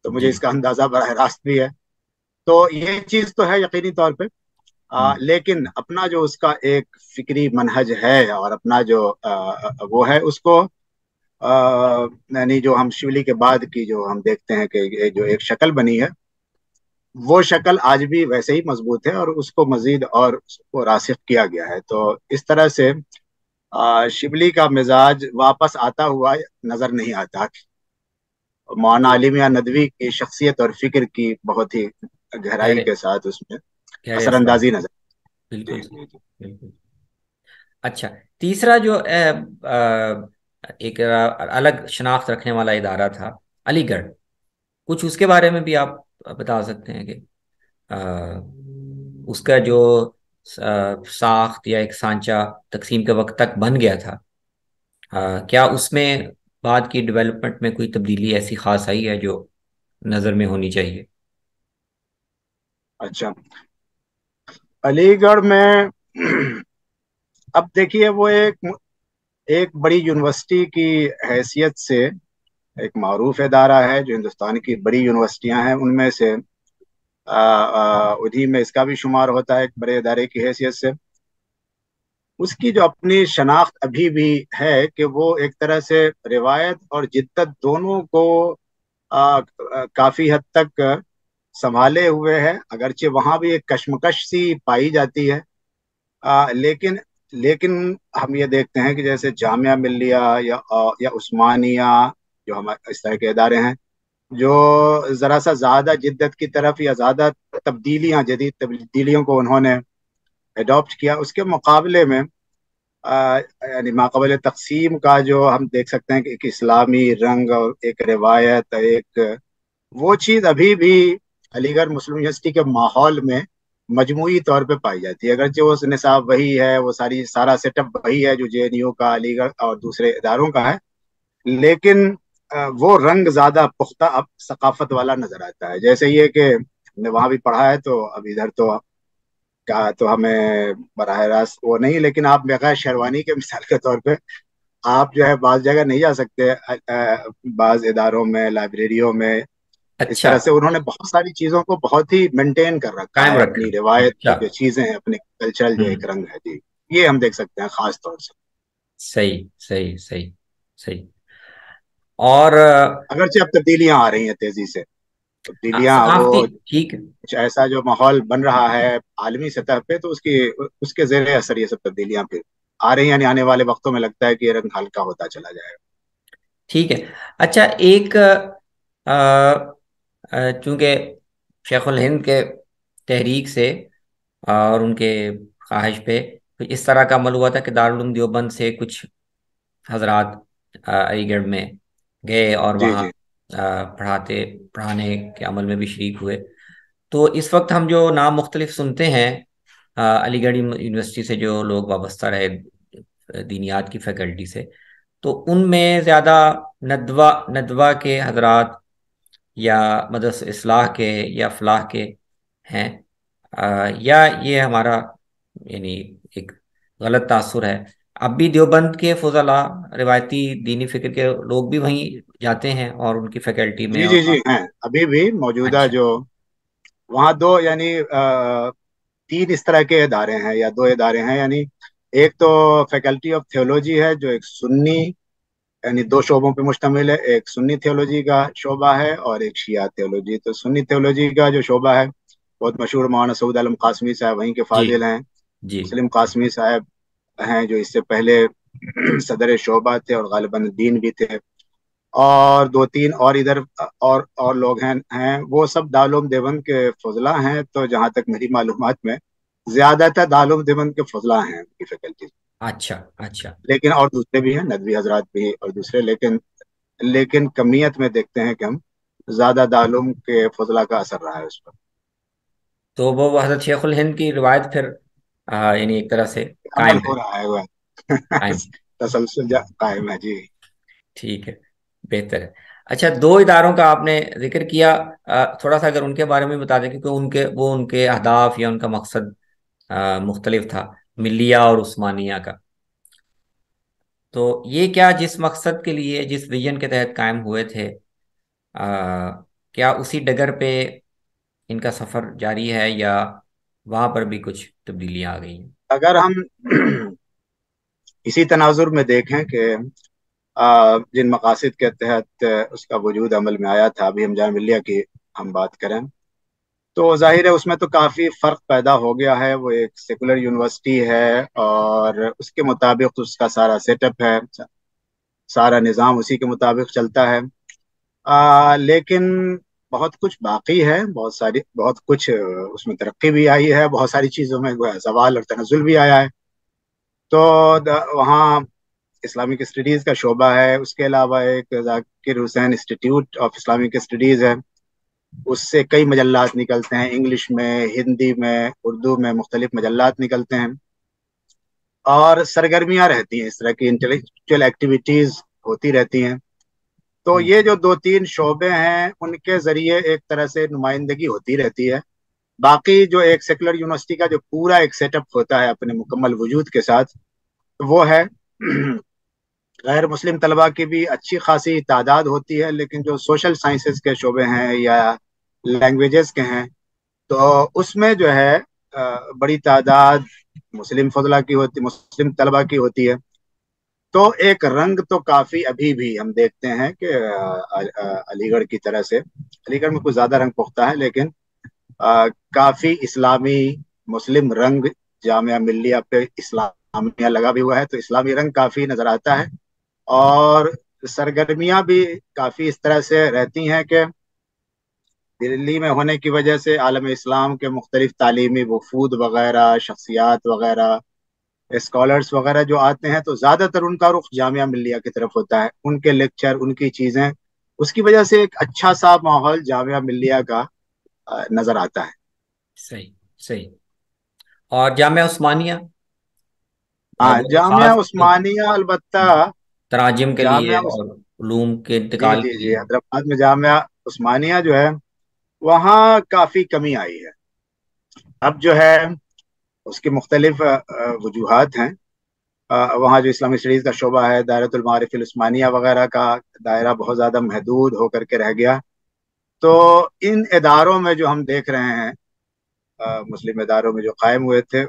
تو مجھے جی. اس کا اندازہ براہ راست بھی ہے. تو یہ چیز تو ہے یقینی طور پہ. ہوں. لیکن اپنا جو اس کا ایک فکری منہج ہے اور اپنا جو وہ ہے اس کو یعنی جو ہم شیولی کے بعد کی جو ہم دیکھتے ہیں کہ جو ایک شکل بنی ہے، وہ شکل آج بھی ویسے ہی مضبوط ہے اور اس کو مزید اور اس کو راسخ کیا گیا ہے. تو اس طرح سے شبلی کا مزاج واپس آتا ہوا نظر نہیں آتا. مولانا جی، عالم یا ندوی کی شخصیت اور فکر کی بہت ہی گہرائی گہرے کے ساتھ اس میں گہرے اثر اثرات. اندازی نظر. بالکل جی صحیح. جی جی. بالکل. اچھا، تیسرا جو ایک الگ شناخت رکھنے والا ادارہ تھا، علی گڑھ. کچھ اس کے بارے میں بھی آپ بتا سکتے ہیں کہ آ، اس کا جو ساخت یا ایک سانچہ تقسیم کے وقت تک بن گیا تھا، کیا اس میں بعد کی ڈیولپمنٹ میں کوئی تبدیلی ایسی خاص آئی ہے جو نظر میں ہونی چاہیے؟ اچھا، علی گڑھ میں اب دیکھیے وہ ایک بڑی یونیورسٹی کی حیثیت سے ایک معروف ادارہ ہے جو ہندوستان کی بڑی یونیورسٹیاں ہیں ان میں سے انہی میں اس کا بھی شمار ہوتا ہے ایک بڑے ادارے کی حیثیت سے. اس کی جو اپنی شناخت ابھی بھی ہے کہ وہ ایک طرح سے روایت اور جدت دونوں کو کافی حد تک سنبھالے ہوئے ہے. اگرچہ وہاں بھی ایک کشمکش سی پائی جاتی ہے، لیکن ہم یہ دیکھتے ہیں کہ جیسے جامعہ ملیہ یا عثمانیہ، جو ہمارے اس طرح کے ادارے ہیں جو ذرا سا زیادہ جدت کی طرف یا زیادہ جدید تبدیلیوں کو انہوں نے اڈاپٹ کیا، اس کے مقابلے میں یعنی ماقبل تقسیم کا جو ہم دیکھ سکتے ہیں کہ ایک اسلامی رنگ اور ایک روایت، ایک وہ چیز ابھی بھی علی گڑھ مسلم یونیورسٹی کے ماحول میں مجموعی طور پہ پائی جاتی ہے. اگرچہ وہ نصاب وہی ہے، وہ سارا سیٹ اپ وہی ہے جو جے این یو کا، علی گڑھ اور دوسرے اداروں کا ہے، لیکن وہ رنگ زیادہ پختہ اب ثقافت والا نظر آتا ہے. جیسے یہ کہ ہم نے وہاں بھی پڑھا ہے تو اب ادھر تو کیا تو ہمیں براہ راست وہ نہیں، لیکن آپ بغیر شیروانی کے مثال کے طور پہ آپ جو ہے بعض جگہ نہیں جا سکتے، بعض اداروں میں، لائبریریوں میں. اس اچھا، طرح سے انہوں نے بہت ساری چیزوں کو بہت ہی مینٹین کر رکھا قائم ہے، رکھا. اپنی روایت کی اچھا. جو چیزیں ہیں، اپنے کلچرل جو ایک ہوں. رنگ ہے. جی یہ ہم دیکھ سکتے ہیں خاص طور سے. صحیح صحیح صحیح. صحیح. اور اگرچہ اب تبدیلیاں آ رہی ہیں تیزی سے، تبدیلیاں وہ ثقافتی، ٹھیک ہے، کچھ ایسا جو ماحول بن رہا ہے عالمی سطح پہ، تو اس کے زیر اثر یہ سب تبدیلیاں پھر آ رہی ہیں، یعنی آنے والے وقتوں میں لگتا ہے کہ یہ رنگ ہلکا ہوتا چلا جائے گا۔ ٹھیک ہے۔ اچھا، ایک چونکہ شیخ الہند کے تحریک سے اور ان کے خواہش پہ کچھ اس طرح کا عمل ہوا تھا کہ دارالعلوم دیوبند سے کچھ حضرات علی گڑھ میں گئے اور جی وہاں جی پڑھانے کے عمل میں بھی شریک ہوئے۔ تو اس وقت ہم جو نام مختلف سنتے ہیں علی گڑھ یونیورسٹی سے جو لوگ وابستہ رہے دینیات کی فیکلٹی سے، تو ان میں زیادہ ندوہ کے حضرات یا مدرس اصلاح کے یا فلاح کے ہیں، یا یہ ہمارا یعنی ایک غلط تاثر ہے؟ اب بھی دیوبند کے فضلاء، روایتی دینی فکر کے لوگ بھی وہیں جاتے ہیں اور ان کی فیکلٹی میں جی اور جی جی ہیں ابھی بھی موجودہ اچھا، جو وہاں دو یعنی تین اس طرح کے ادارے ہیں یا دو ادارے ہیں، یعنی ایک تو فیکلٹی آف تھیولوجی ہے جو ایک سنی، یعنی دو شعبوں پہ مشتمل ہے، ایک سنی تھیولوجی کا شعبہ ہے اور ایک شیعہ تھیولوجی۔ تو سنی تھیولوجی کا جو شعبہ ہے، بہت مشہور مولانا سعود عالم قاسمی صاحب وہیں کے جی فاضل ہیں، جی، مسلم قاسمی صاحب ہیں جو اس سے پہلے صدر شعبہ تھے اور غالباً دین بھی تھے، اور دو تین اور ادھر اور لوگ ہیں وہ سب دارالعلوم دیوبند کے فضلہ ہیں۔ تو جہاں تک میری معلومات میں زیادہ تر دارالعلوم دیوبند کے فضلہ ہیں ان کی فیکلٹی، اچھا اچھا۔ لیکن اور دوسرے بھی ہیں، ندوی حضرات بھی اور دوسرے، لیکن کمیت میں دیکھتے ہیں کہ ہم زیادہ دارالعلوم کے فضلہ کا اثر رہا ہے اس پر۔ تو وہ حضرت شیخ الہند کی روایت پھر یعنی ایک طرح سے عمل قائم ہے، ہو رہا ہے وہ قائم، تسلسل قائم ہے جی۔ ٹھیک ہے، بہتر ہے۔ اچھا، دو اداروں کا آپ نے ذکر کیا، تھوڑا سا اگر ان کے بارے میں بتا دیں، کیونکہ ان کے اہداف یا ان کا مقصد مختلف تھا، ملیہ اور عثمانیہ کا۔ تو یہ کیا جس مقصد کے لیے، جس ویژن کے تحت قائم ہوئے تھے، کیا اسی ڈگر پہ ان کا سفر جاری ہے یا وہاں پر بھی کچھ تبدیلیاں آ گئی ہیں؟ اگر ہم اسی تناظر میں دیکھیں کہ جن مقاصد کے تحت اس کا وجود عمل میں آیا تھا، ابھی ہم جامعہ ملیہ کی ہم بات کریں تو ظاہر ہے اس میں تو کافی فرق پیدا ہو گیا ہے۔ وہ ایک سیکولر یونیورسٹی ہے اور اس کے مطابق اس کا سارا سیٹ اپ ہے، سارا نظام اسی کے مطابق چلتا ہے، لیکن بہت کچھ باقی ہے، بہت کچھ اس میں ترقی بھی آئی ہے، بہت ساری چیزوں میں زوال اور تنزل بھی آیا ہے۔ تو وہاں اسلامک اسٹڈیز کا شعبہ ہے، اس کے علاوہ ایک ذاکر حسین انسٹیٹیوٹ آف اسلامک اسٹڈیز ہے، اس سے کئی مجلات نکلتے ہیں، انگلش میں، ہندی میں، اردو میں مختلف مجلات نکلتے ہیں، اور سرگرمیاں رہتی ہیں، اس طرح کی انٹلیکچوئل ایکٹیویٹیز ہوتی رہتی ہیں۔ تو ہوں، یہ جو دو تین شعبے ہیں ان کے ذریعے ایک طرح سے نمائندگی ہوتی رہتی ہے۔ باقی جو ایک سیکولر یونیورسٹی کا جو پورا ایک سیٹ اپ ہوتا ہے اپنے مکمل وجود کے ساتھ، وہ ہے غیر مسلم طلبہ کی بھی اچھی خاصی تعداد ہوتی ہے، لیکن جو سوشل سائنسز کے شعبے ہیں یا لینگویجز کے ہیں تو اس میں جو ہے بڑی تعداد مسلم طلبہ کی ہوتی ہے۔ تو ایک رنگ تو کافی ابھی بھی ہم دیکھتے ہیں کہ علی گڑھ کی طرح سے علی گڑھ میں کچھ زیادہ رنگ پختہ ہے، لیکن کافی اسلامی مسلم رنگ جامعہ ملیہ پہ اسلامیہ لگا بھی ہوا ہے، تو اسلامی رنگ کافی نظر آتا ہے، اور سرگرمیاں بھی کافی اس طرح سے رہتی ہیں کہ دلی میں ہونے کی وجہ سے عالم اسلام کے مختلف تعلیمی وفود وغیرہ، شخصیات وغیرہ، اسکالرس وغیرہ جو آتے ہیں تو زیادہ تر ان کا رخ جامعہ ملیہ کی طرف ہوتا ہے، ان کے لیکچر، ان کی چیزیں، اس کی وجہ سے ایک اچھا سا ماحول جامعہ ملیہ کا نظر آتا ہے۔ صحیح، صحیح۔ اور جامعہ عثمانیہ ہاں وہ تو جامعہ خاص عثمانیہ البتہ تراجم کے لیے جامعہ اور علوم کے جی انتقال جی کے جی لیے؟ حیدرآباد میں جامعہ عثمانیہ جو ہے وہاں کافی کمی آئی ہے۔ اب جو ہے اس کی مختلف وجوہات ہیں۔ وہاں جو اسلامی اسٹڈیز کا شعبہ ہے، دائرۃ المعارف العثمانیہ وغیرہ کا دائرہ بہت زیادہ محدود ہو کر کے رہ گیا۔ تو ان اداروں میں جو ہم دیکھ رہے ہیں، مسلم اداروں میں جو قائم ہوئے تھے،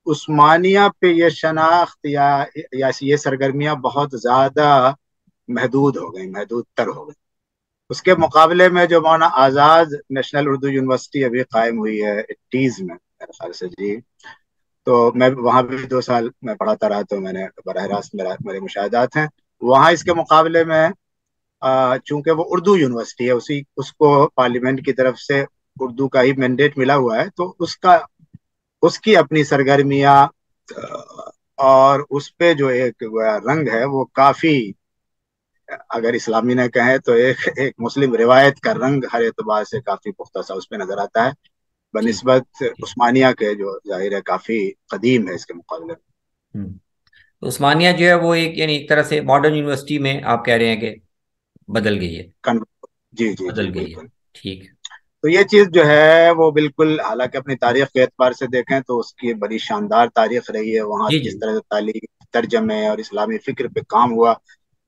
عثمانیہ پہ یہ شناخت یا یہ سرگرمیاں بہت زیادہ محدود ہو گئی، محدود تر ہو گئی۔ اس کے مقابلے میں جو مولانا آزاد نیشنل اردو یونیورسٹی ابھی قائم ہوئی ہے 80s میں میرے خیال سے جی، تو میں وہاں بھی 2 سال میں پڑھاتا رہا، تو میں نے براہ راست میرے مشاہدات ہیں وہاں۔ اس کے مقابلے میں چونکہ وہ اردو یونیورسٹی ہے، اس کو پارلیمنٹ کی طرف سے اردو کا ہی مینڈیٹ ملا ہوا ہے، تو اس کی اپنی سرگرمیاں اور اس پہ جو ایک رنگ ہے وہ کافی، اگر اسلامی نے کہیں تو ایک مسلم روایت کا رنگ ہر اعتبار سے کافی پختہ سا اس پہ نظر آتا ہے، ٹھیک بنسبت ٹھیک۔ عثمانیہ کے جو ظاہر ہے کافی قدیم ہے اس کے مقابلے میں۔ ہوں۔ عثمانیہ جو ہے وہ ایک یعنی ایک طرح سے ماڈرن یونیورسٹی میں آپ کہہ رہے ہیں کہ بدل گئی ہے، کن- جی جی جی بدل گئی ہے۔ بالکل۔ ٹھیک۔ تو یہ چیز جو ہے وہ بالکل، حالانکہ اپنی تاریخ کے اعتبار سے دیکھیں تو اس کی بڑی شاندار تاریخ رہی ہے، وہاں جی جی جس طرح سے تعلیم، ترجمے اور اسلامی فکر پہ کام ہوا،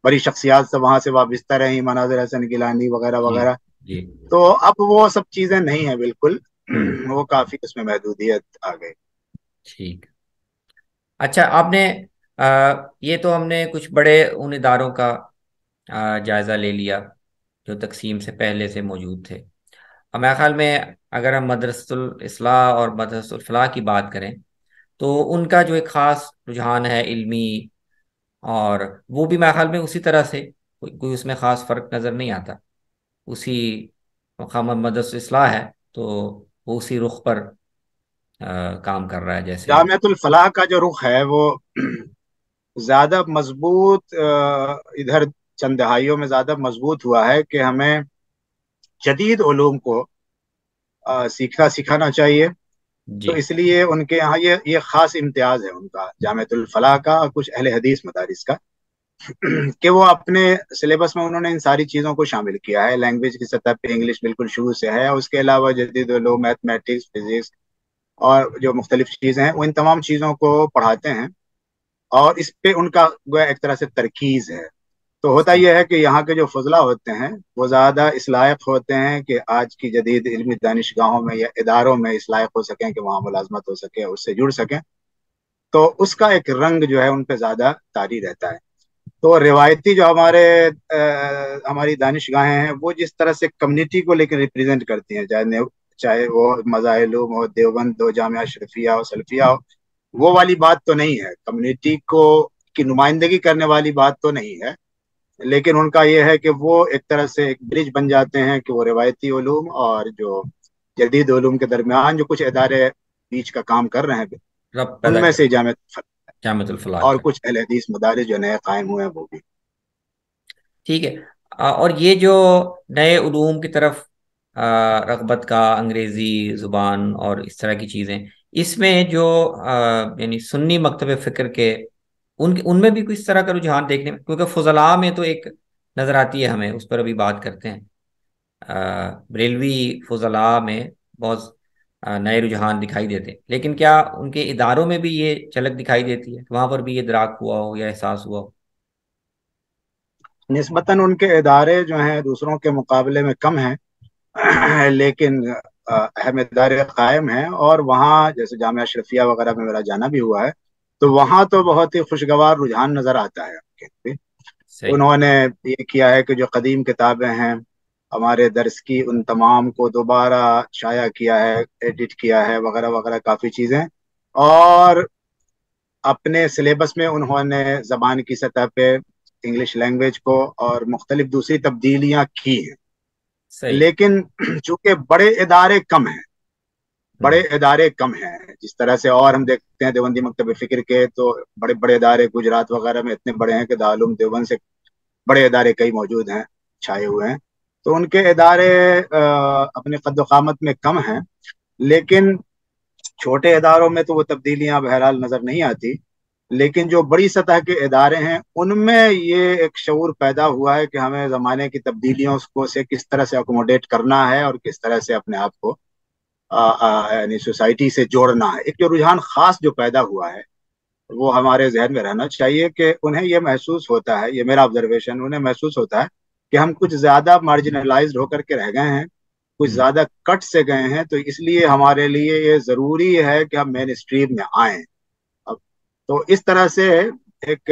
بڑی شخصیات سے وہاں سے وابستہ رہی، مناظر حسن گیلانی وغیرہ جی وغیرہ۔ جی۔ تو اب وہ سب چیزیں نہیں ہیں بالکل، ہوں۔ وہ کافی اس میں محدودیت آ گئی۔ ٹھیک۔ اچھا آپ نے یہ تو ہم نے کچھ بڑے ان اداروں کا جائزہ لے لیا جو تقسیم سے پہلے سے موجود تھے۔ اب میرے خیال میں اگر ہم مدرسۃ الاصلاح اور مدرسۃ الفلاح کی بات کریں تو ان کا جو ایک خاص رجحان ہے علمی، اور وہ بھی میرے خیال میں اسی طرح سے کوئی اس میں خاص فرق نظر نہیں آتا، اسی مقام مدرسۃ الاصلاح ہے تو وہ اسی رخ پر کام کر رہا ہے جیسے۔ جامعۃ الفلاح کا جو رخ ہے وہ زیادہ مضبوط، ادھر چند دہائیوں میں زیادہ مضبوط ہوا ہے کہ ہمیں جدید علوم کو سکھانا چاہیے۔ تو جی اس لیے ان کے یہاں یہ خاص امتیاز ہے ان کا، جامعۃ الفلاح کا اور کچھ اہل حدیث مدارس کا، کہ وہ اپنے سلیبس میں انہوں نے ان ساری چیزوں کو شامل کیا ہے۔ لینگویج کی سطح پہ انگلش بالکل شروع سے ہے، اس کے علاوہ جدید علوم، میتھمیٹکس، فزکس اور جو مختلف چیزیں ہیں وہ ان تمام چیزوں کو پڑھاتے ہیں، اور اس پہ ان کا گویا ایک طرح سے ترکیز ہے۔ تو ہوتا صحیح۔ یہ ہے کہ یہاں کے جو فضلہ ہوتے ہیں وہ زیادہ اس لائق ہوتے ہیں کہ آج کی جدید علمی دانشگاہوں میں یا اداروں میں اس لائق ہو سکیں کہ وہاں ملازمت ہو سکے، اس سے جڑ سکیں، تو اس کا ایک رنگ جو ہے ان پہ زیادہ طاری رہتا ہے۔ تو روایتی جو ہماری دانشگاہیں ہیں وہ جس طرح سے کمیونٹی کو لے کے ریپرزینٹ کرتی ہیں، چاہے وہ مظاہر علوم ہو، دیوبند ہو، جامعہ اشرفیہ ہو، سلفیہ ہو، وہ والی بات تو نہیں ہے، کمیونٹی کو کی نمائندگی کرنے والی بات تو نہیں ہے، لیکن ان کا یہ ہے کہ وہ ایک طرح سے ایک برج بن جاتے ہیں کہ وہ روایتی علوم اور جو جدید علوم کے درمیان جو کچھ ادارے بیچ کا کام کر رہے ہیں، رب ان پیدا میں کر سے جامع جامعۃ الفلاح اور کا۔ کچھ اہل حدیث مدارس جو نئے قائم ہوئے ہیں وہ بھی۔ ٹھیک ہے۔ اور یہ جو نئے علوم کی طرف رغبت کا، انگریزی زبان اور اس طرح کی چیزیں، اس میں جو یعنی سنی مکتب فکر کے ان میں بھی کچھ طرح کا رجحان دیکھنے میں، کیونکہ فضلاء میں تو ایک نظر آتی ہے ہمیں، اس پر ابھی بات کرتے ہیں۔ بریلوی فضلاء میں بہت نئے رجحان دکھائی دیتے ہیں، لیکن کیا ان کے اداروں میں بھی یہ جھلک دکھائی دیتی ہے، وہاں پر بھی یہ ادراک ہوا ہو یا احساس ہوا ہو؟ نسبتاً ان کے ادارے جو ہیں دوسروں کے مقابلے میں کم ہیں، لیکن اہم ادارے قائم ہیں، اور وہاں جیسے جامعہ اشرفیہ وغیرہ میں میرا جانا بھی ہوا ہے، تو وہاں تو بہت ہی خوشگوار رجحان نظر آتا ہے ان کے۔ صحیح۔ انہوں نے یہ کیا ہے کہ جو قدیم کتابیں ہیں ہمارے درس کی، ان تمام کو دوبارہ شائع کیا ہے، ایڈٹ کیا ہے وغیرہ وغیرہ کافی چیزیں، اور اپنے سلیبس میں انہوں نے زبان کی سطح پہ انگلش لینگویج کو اور مختلف دوسری تبدیلیاں کی ہیں، صحیح۔ لیکن چونکہ بڑے ہوں۔ ادارے کم ہیں، جس طرح سے اور ہم دیکھتے ہیں دیوبندی مکتب فکر کے تو بڑے بڑے ادارے گجرات وغیرہ میں اتنے بڑے ہیں کہ دارالعلوم دیوبند سے بڑے ادارے کئی موجود ہیں، چھائے ہوئے ہیں، تو ان کے ادارے اپنے قد و قامت میں کم ہیں، لیکن چھوٹے اداروں میں تو وہ تبدیلیاں بہرحال نظر نہیں آتی، لیکن جو بڑی سطح کے ادارے ہیں ان میں یہ ایک شعور پیدا ہوا ہے کہ ہمیں زمانے کی تبدیلیوں کو سے کس طرح سے اکوموڈیٹ کرنا ہے اور کس طرح سے اپنے آپ کو یعنی سوسائٹی سے جوڑنا ہے۔ ایک جو رجحان خاص جو پیدا ہوا ہے وہ ہمارے ذہن میں رہنا چاہیے کہ انہیں یہ محسوس ہوتا ہے، یہ میرا آبزرویشن، انہیں محسوس ہوتا ہے کہ ہم کچھ زیادہ مارجنلائزڈ ہو کر کے رہ گئے ہیں، کچھ ہوں۔ زیادہ کٹ سے گئے ہیں، تو اس لیے ہمارے لیے یہ ضروری ہے کہ ہم مین اسٹریم میں آئیں۔ اب تو اس طرح سے ایک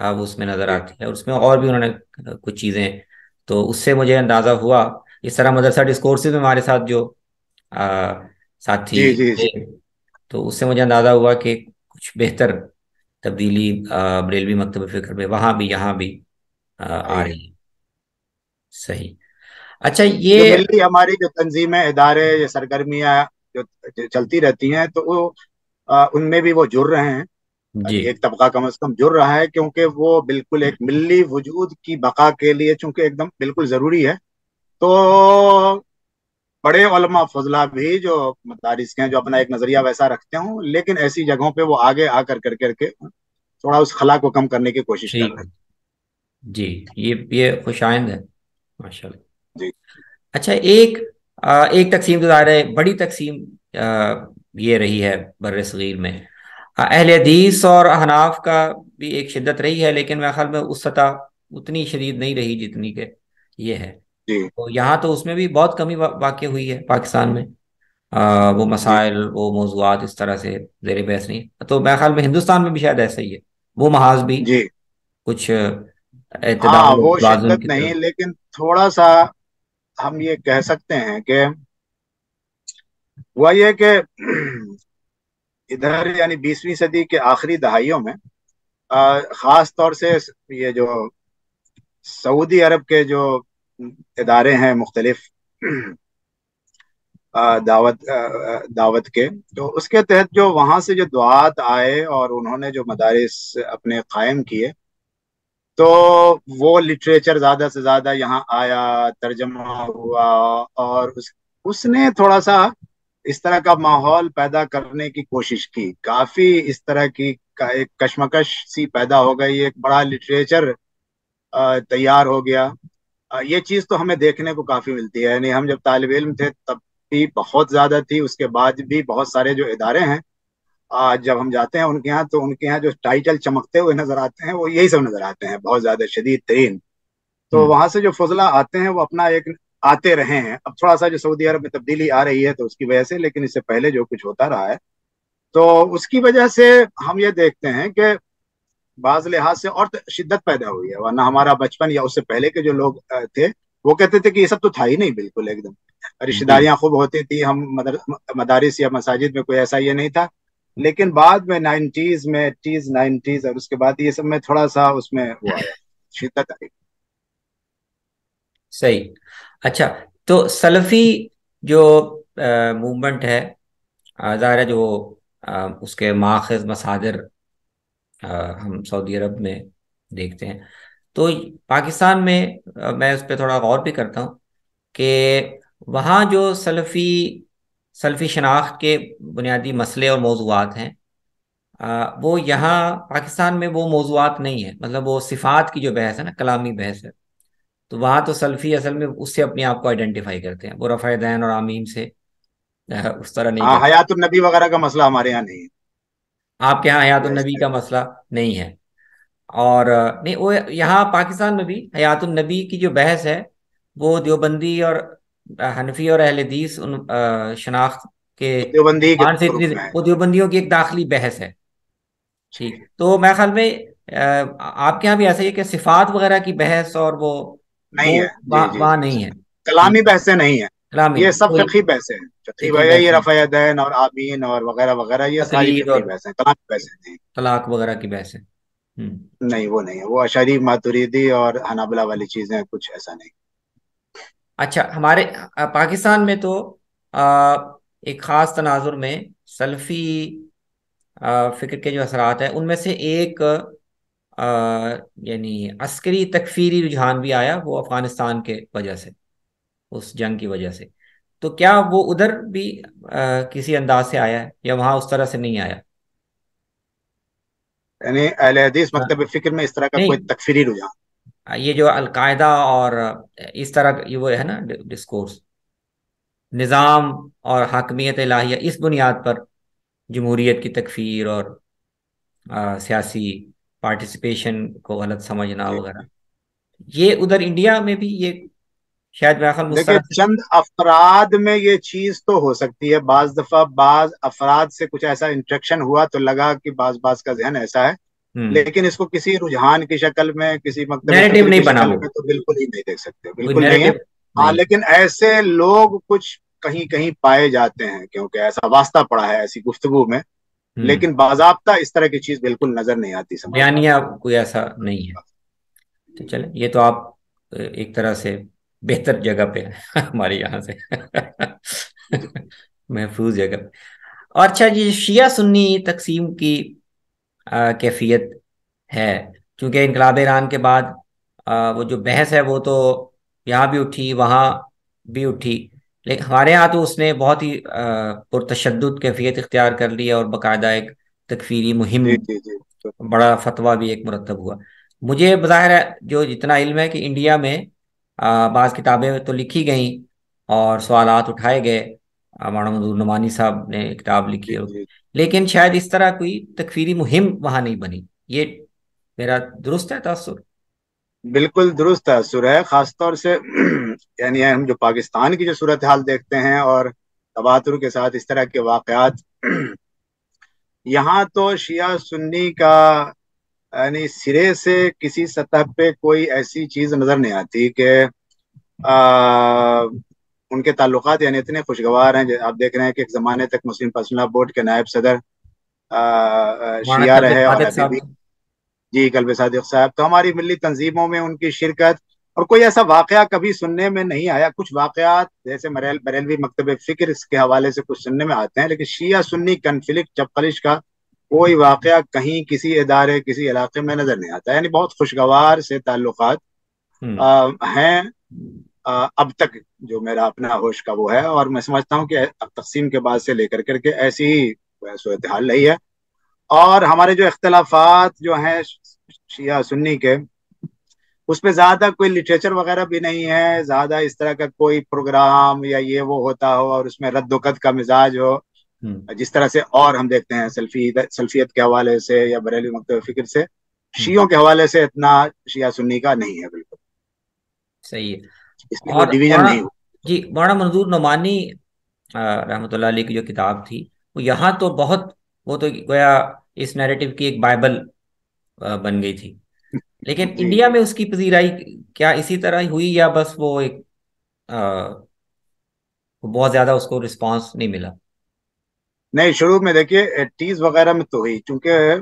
اب اس میں نظر جی آتی ہے، اور اس میں اور بھی انہوں نے کچھ چیزیں، تو اس سے مجھے اندازہ ہوا، اس طرح مدرسہ ڈسکورسز میں ہمارے ساتھ جو آ، ساتھی جی جی تھے، تو اس سے مجھے اندازہ ہوا کہ کچھ بہتر تبدیلی بریلوی مکتب فکر میں وہاں بھی یہاں بھی آ صحیح ہے. رہی ہے. صحیح. اچھا جو یہ. ملی ہماری جو تنظیمیں، ادارے، یہ سرگرمیاں جو چلتی رہتی ہیں، تو وہ ان میں بھی وہ جڑ رہے ہیں. جی ایک طبقہ کم از کم جڑ رہا ہے، کیونکہ وہ بالکل ایک ملی وجود کی بقا کے لیے چونکہ ایک دم بالکل ضروری ہے. تو بڑے علماء فضلہ بھی جو مدارس کے ہیں، جو اپنا ایک نظریہ ویسا رکھتے ہوں، لیکن ایسی جگہوں پہ وہ آگے آ کر کے تھوڑا اس خلا کو کم کرنے کی کوشش کر ٹھیک رہے ہے. جی، یہ خوش آئند ہے، ماشاء اللہ. ہیں. جی اچھا، ایک تقسیم تو ظاہر ہے بڑی تقسیم یہ رہی ہے بر صغیر میں. اہل حدیث اور احناف کا بھی ایک شدت رہی ہے، لیکن میرے خیال میں اس سطح اتنی شدید نہیں رہی جتنی کہ یہ ہے. جی تو یہاں تو اس میں بھی بہت کمی واقع ہوئی ہے پاکستان میں. وہ جی مسائل، وہ موضوعات اس طرح سے زیر بحث نہیں. تو میرے خیال میں ہندوستان میں بھی شاید ایسا ہی ہے، وہ محاذ بھی جی. کچھ ہاں، اعتدال اور وہ توازن شدت کی طرف. نہیں، لیکن تھوڑا سا ہم یہ کہہ سکتے ہیں کہ وہ یہ کہ ادھر یعنی 20ویں صدی کے آخری دہائیوں میں خاص طور سے یہ جو سعودی عرب کے جو ادارے ہیں مختلف دعوت کے، تو اس کے تحت جو وہاں سے جو دعات آئے اور انہوں نے جو مدارس اپنے قائم کیے، تو وہ لٹریچر زیادہ سے زیادہ یہاں آیا، ترجمہ ہوا، اور اس نے تھوڑا سا اس طرح کا ماحول پیدا کرنے کی کوشش کی. کافی اس طرح کی ایک کشمکش سی پیدا ہو گئی، ایک بڑا لٹریچر تیار ہو گیا. یہ چیز تو ہمیں دیکھنے کو کافی ملتی ہے. یعنی ہم جب طالب علم تھے تب بھی بہت زیادہ تھی، اس کے بعد بھی بہت سارے جو ادارے ہیں، جب ہم جاتے ہیں ان کے یہاں، تو ان کے یہاں جو ٹائٹل چمکتے ہوئے نظر آتے ہیں وہ یہی سب نظر آتے ہیں، بہت زیادہ شدید ترین. تو ہوں. وہاں سے جو فضلہ آتے ہیں وہ اپنا ایک آتے رہے ہیں. اب تھوڑا سا جو سعودی عرب میں تبدیلی آ رہی ہے تو اس کی وجہ سے، لیکن اس سے پہلے جو کچھ ہوتا رہا ہے، تو اس کی وجہ سے ہم یہ دیکھتے ہیں کہ بعض لحاظ سے اور شدت پیدا ہوئی ہے. ورنہ ہمارا بچپن یا اس سے پہلے کے جو لوگ تھے، وہ کہتے تھے کہ یہ سب تو تھا ہی نہیں، بالکل ایک دم رشتے جی. داریاں خوب ہوتی تھی، ہم مدارس یا مساجد میں کوئی ایسا یہ نہیں تھا. لیکن بعد میں 90s میں، 80s 90s اور اس کے بعد یہ سب میں تھوڑا سا اس میں وہ آیا، شدت آئی. صحیح. اچھا، تو سلفی جو موومنٹ ہے، ظاہر ہے جو اس کے ماخذ مصادر ہم سعودی عرب میں دیکھتے ہیں، تو پاکستان میں میں اس پہ تھوڑا غور بھی کرتا ہوں کہ وہاں جو سلفی شناخت کے بنیادی مسئلے اور موضوعات ہیں، وہ یہاں پاکستان میں وہ موضوعات نہیں ہیں. مطلب وہ صفات کی جو بحث ہے نا، کلامی بحث ہے، تو وہاں تو سلفی اصل میں اس سے اپنے آپ کو آئیڈینٹیفائی کرتے ہیں، وہ رفع دین اور آمین سے اس طرح نہیں ہاں، کرتے. حیات النبی وغیرہ کا مسئلہ ہمارے یہاں نہیں آپ کے ہاں حیات ہے. النبی کا مسئلہ نہیں ہے. اور نہیں، وہ یہاں پاکستان میں بھی حیات النبی کی جو بحث ہے، وہ دیوبندی اور حنفی اور اہل حدیث ان شناخت کے دیوبندی کے عنوان سے گروپ میں ہے. وہ دیوبندیوں کی ایک داخلی بحث ہے. جی ٹھیک، تو میرے خیال میں آپ کے یہاں بھی ایسا ہی ہے کہ صفات وغیرہ کی بحث اور وہ نہیں ہے. جی وہاں جی وہاں جی. نہیں ہے. کلامی ٹھیک. بحثیں نہیں ہیں. کلامی یہ نہیں سب کوئی فقہی بحثیں ہیں. فقہی فقہی بھائی، بحث یہ نہیں، رفع دین اور آمین اور وغیرہ وغیرہ، یہ ساری تقلید فقہی اور بحثیں، کلامی بحثیں نہیں. طلاق وغیرہ کی بحث ہے. نہیں، وہ نہیں ہے. وہ اشعری ماتریدی اور حنابلہ والی چیزیں، کچھ ایسا نہیں. اچھا، ہمارے پاکستان میں تو ایک خاص تناظر میں سلفی فکر کے جو اثرات ہیں، ان میں سے ایک یعنی عسکری تکفیری رجحان بھی آیا، وہ افغانستان کے وجہ سے، اس جنگ کی وجہ سے. تو کیا وہ ادھر بھی کسی انداز سے آیا ہے یا وہاں اس طرح سے نہیں آیا؟ یعنی اہل حدیث مکتب فکر میں اس طرح کا کوئی نہیں، تکفیری رجحان. یہ جو القاعدہ اور اس طرح یہ وہ ہے نا ڈسکورس، نظام اور حاکمیت الہیہ، اس بنیاد پر جمہوریت کی تکفیر اور سیاسی پارٹیسپیشن کو غلط سمجھنا جی وغیرہ، یہ ادھر انڈیا میں بھی یہ شاید میرا خیال دیکھیے، مسترد سے. چند افراد میں یہ چیز تو ہو سکتی ہے. بعض دفعہ بعض افراد سے کچھ ایسا انٹریکشن ہوا تو لگا کہ بعض کا ذہن ایسا ہے. لیکن اس کو کسی رجحان کی شکل میں، کسی مکتب نیریٹو فکر نہیں کی بنا شکل وہ، میں تو بالکل ہی نہیں دیکھ سکتے، کوئی بالکل نہیں ہے۔ نیریٹو ہاں نہیں۔ لیکن ایسے لوگ کچھ کہیں کہیں پائے جاتے ہیں، کیونکہ ایسا واسطہ پڑا ہے ایسی گفتگو میں، ہوں لیکن باضابطہ اس طرح کی چیز بالکل نظر نہیں آتی سماج میں۔ بیانیہ کوئی ایسا نہیں ہے۔ تو جی چلیں، یہ تو آپ ایک طرح سے بہتر جگہ پہ ہیں ہمارے یہاں سے جی محفوظ جگہ پہ۔ اور اچھا جی، شیعہ سنی تقسیم کی کیفیت ہے، کیونکہ انقلاب ایران کے بعد وہ جو بحث ہے وہ تو یہاں بھی اٹھی، وہاں بھی اٹھی، لیکن ہمارے ہاں تو اس نے بہت ہی پرتشدد کیفیت اختیار کر لی اور باقاعدہ ایک تکفیری مہم، جی جی جی بڑا فتویٰ بھی ایک مرتب ہوا۔ مجھے بظاہر ہے جو جتنا علم ہے کہ انڈیا میں بعض کتابیں تو لکھی گئیں اور سوالات اٹھائے گئے، مولانا منظور نعمانی صاحب نے کتاب لکھی جی ہے، جی لیکن شاید اس طرح کوئی تکفیری مہم وہاں نہیں بنی۔ یہ میرا درست ہے تاثر؟ بالکل درست تاثر ہے، خاص طور سے یعنی ہم جو پاکستان کی جو صورتحال دیکھتے ہیں اور تواتر کے ساتھ اس طرح کے واقعات، یہاں تو شیعہ سنی کا یعنی سرے سے کسی سطح پہ کوئی ایسی چیز نظر نہیں آتی کہ آ، ان کے تعلقات یعنی اتنے خوشگوار ہیں۔ آپ دیکھ رہے ہیں کہ ایک زمانے تک مسلم پرسنل بورڈ کے نائب صدر مولانا شیعہ کلب رہے، اور صادق ابھی صاحب بھی تھے۔ جی قلب صادق صاحب، تو ہماری ملی تنظیموں میں ان کی شرکت، اور کوئی ایسا واقعہ کبھی سننے میں نہیں آیا۔ کچھ واقعات جیسے بریلوی مکتب فکر اس کے حوالے سے کچھ سننے میں آتے ہیں، لیکن شیعہ سنی کنفلکٹ چپقلش کا کوئی واقعہ کہیں کسی ادارے کسی علاقے میں نظر نہیں آتا، یعنی بہت خوشگوار سے تعلقات ہوں ہیں اب تک، جو میرا اپنا ہوش کا وہ ہے، اور میں سمجھتا ہوں کہ اب تقسیم کے بعد سے لے کر کے ایسی ہی صورتحال رہی ہے۔ اور ہمارے جو اختلافات جو ہیں شیعہ سنی کے، اس پہ زیادہ کوئی لٹریچر وغیرہ بھی نہیں ہے، زیادہ اس طرح کا کوئی پروگرام یا یہ وہ ہوتا ہو اور اس میں رد و قد کا مزاج ہو، ہوں جس طرح سے اور ہم دیکھتے ہیں سلفیت کے حوالے سے یا بریلوی مکتب فکر سے، ہوں شیعوں کے حوالے سے اتنا شیعہ سنی کا نہیں ہے بالکل، صحیح ہے۔ اس میں اور کوئی ڈویژن مولانا، نہیں ہو۔ جی مولانا منظور نعمانی رحمۃ اللہ علیہ کی جو کتاب تھی، وہ یہاں تو بہت، وہ تو گویا اس نیریٹو کی ایک بائبل بن گئی تھی، لیکن جی انڈیا جی میں اس کی پذیرائی کیا اسی طرح ہی ہوئی، یا بس وہ ایک بہت زیادہ اس کو رسپانس نہیں ملا؟ نہیں، شروع میں دیکھیے 80s وغیرہ میں تو ہوئی، چونکہ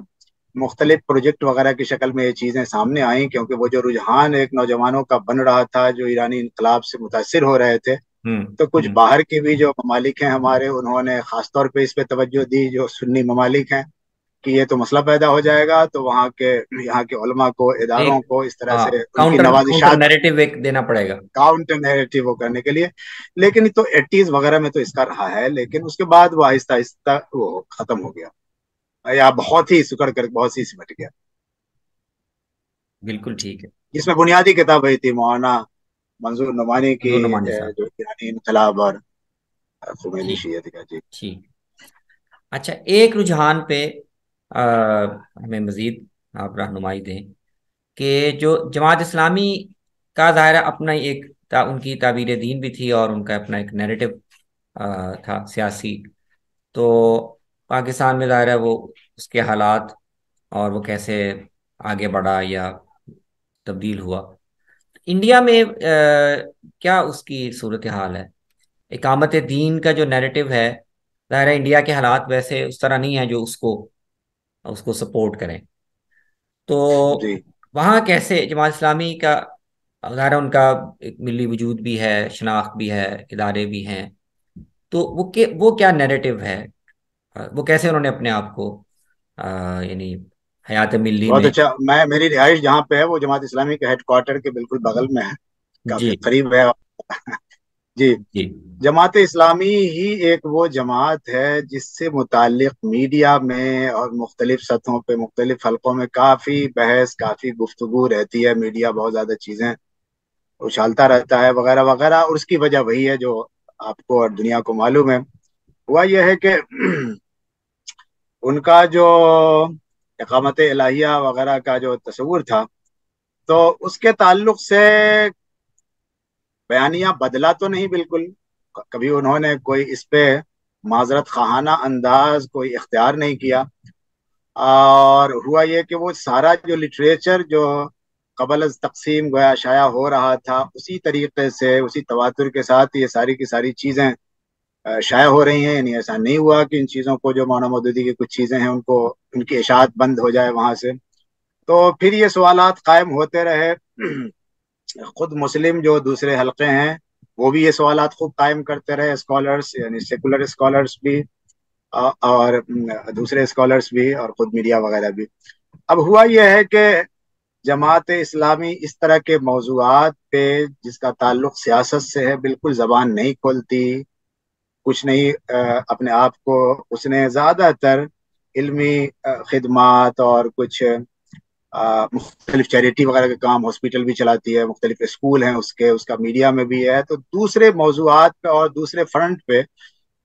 مختلف پروجیکٹ وغیرہ کی شکل میں یہ چیزیں سامنے آئیں، کیونکہ وہ جو رجحان ایک نوجوانوں کا بن رہا تھا جو ایرانی انقلاب سے متاثر ہو رہے تھے، ہوں تو کچھ ہوں باہر کے بھی جو ممالک ہیں ہمارے، انہوں نے خاص طور پہ اس پہ توجہ دی، جو سنی ممالک ہیں، کہ یہ تو مسئلہ پیدا ہو جائے گا، تو وہاں کے یہاں کے علماء کو، ایک اداروں کو اس طرح سے ان کی کاؤنٹر کاؤنٹر نوازشات نیریٹو ایک دینا پڑے گا۔ کاؤنٹر نیریٹو وہ کرنے کے لیے، لیکن تو 80s وغیرہ میں تو اس کا رہا ہے، لیکن اس کے بعد وہ آہستہ آہستہ وہ ختم ہو گیا، یا بہت ہی سکڑ کر بہت سی سمٹ گیا۔ بالکل ٹھیک ہے۔ جس میں بنیادی کتاب وہی تھی مولانا منظور نعمانی کی، منظور نعمانی صاحب، جو ایرانی انقلاب اور خمینی ٹھیک شیعت کا۔ جی ٹھیک۔ اچھا، ایک رجحان پہ آ، ہمیں مزید آپ رہنمائی دیں کہ جو جماعت اسلامی کا ظاہرہ اپنا ایک ان کی تعبیر دین بھی تھی اور ان کا اپنا ایک نیریٹو تھا سیاسی، تو پاکستان میں ظاہر ہے وہ اس کے حالات اور وہ کیسے آگے بڑھا یا تبدیل ہوا، انڈیا میں کیا اس کی صورتحال ہے؟ اقامت دین کا جو نیریٹو ہے، ظاہر ہے انڈیا کے حالات ویسے اس طرح نہیں ہیں جو اس کو سپورٹ کریں، تو جی وہاں کیسے جماعت اسلامی کا، ظاہر ہے ان کا ایک ملی وجود بھی ہے، شناخت بھی ہے، ادارے بھی ہیں، تو وہ کیا نیریٹو ہے؟ وہ کیسے انہوں نے اپنے آپ کو یعنی حیات ملی بہت میں؟ اچھا، میری رہائش جہاں پہ ہے وہ جماعت اسلامی کے ہیڈ کوارٹر کے بالکل بغل میں ہے، جی کافی قریب ہے۔ جی، جی جماعت اسلامی ہی ایک وہ جماعت ہے جس سے متعلق میڈیا میں اور مختلف سطحوں پہ مختلف حلقوں میں کافی بحث، کافی گفتگو رہتی ہے، میڈیا بہت زیادہ چیزیں اچھالتا رہتا ہے وغیرہ وغیرہ، اور اس کی وجہ وہی ہے جو آپ کو اور دنیا کو معلوم ہے۔ ہوا یہ ہے کہ ان کا جو اقامت الہیہ وغیرہ کا جو تصور تھا، تو اس کے تعلق سے بیانیہ بدلا تو نہیں بالکل، کبھی انہوں نے کوئی اس پہ معذرت خواہانہ انداز کوئی اختیار نہیں کیا، اور ہوا یہ کہ وہ سارا جو لٹریچر جو قبل از تقسیم گویا شائع ہو رہا تھا، اسی طریقے سے اسی تواتر کے ساتھ یہ ساری کی ساری چیزیں شائع ہو رہی ہیں. یعنی ایسا نہیں ہوا کہ ان چیزوں کو، جو مولانا مودودی کی کچھ چیزیں ہیں، ان کی اشاعت بند ہو جائے وہاں سے. تو پھر یہ سوالات قائم ہوتے رہے. خود مسلم جو دوسرے حلقے ہیں وہ بھی یہ سوالات خوب قائم کرتے رہے، اسکالرس یعنی سیکولر اسکالرس بھی اور دوسرے اسکالرس بھی اور خود میڈیا وغیرہ بھی. اب ہوا یہ ہے کہ جماعت اسلامی اس طرح کے موضوعات پہ جس کا تعلق سیاست سے ہے بالکل زبان نہیں کھولتی، کچھ نہیں اپنے آپ کو اس نے زیادہ تر علمی خدمات اور کچھ مختلف چیریٹی وغیرہ کے کام، ہاسپٹل بھی چلاتی ہے، مختلف اسکول ہیں اس کا میڈیا میں بھی ہے. تو دوسرے موضوعات پہ اور دوسرے فرنٹ پہ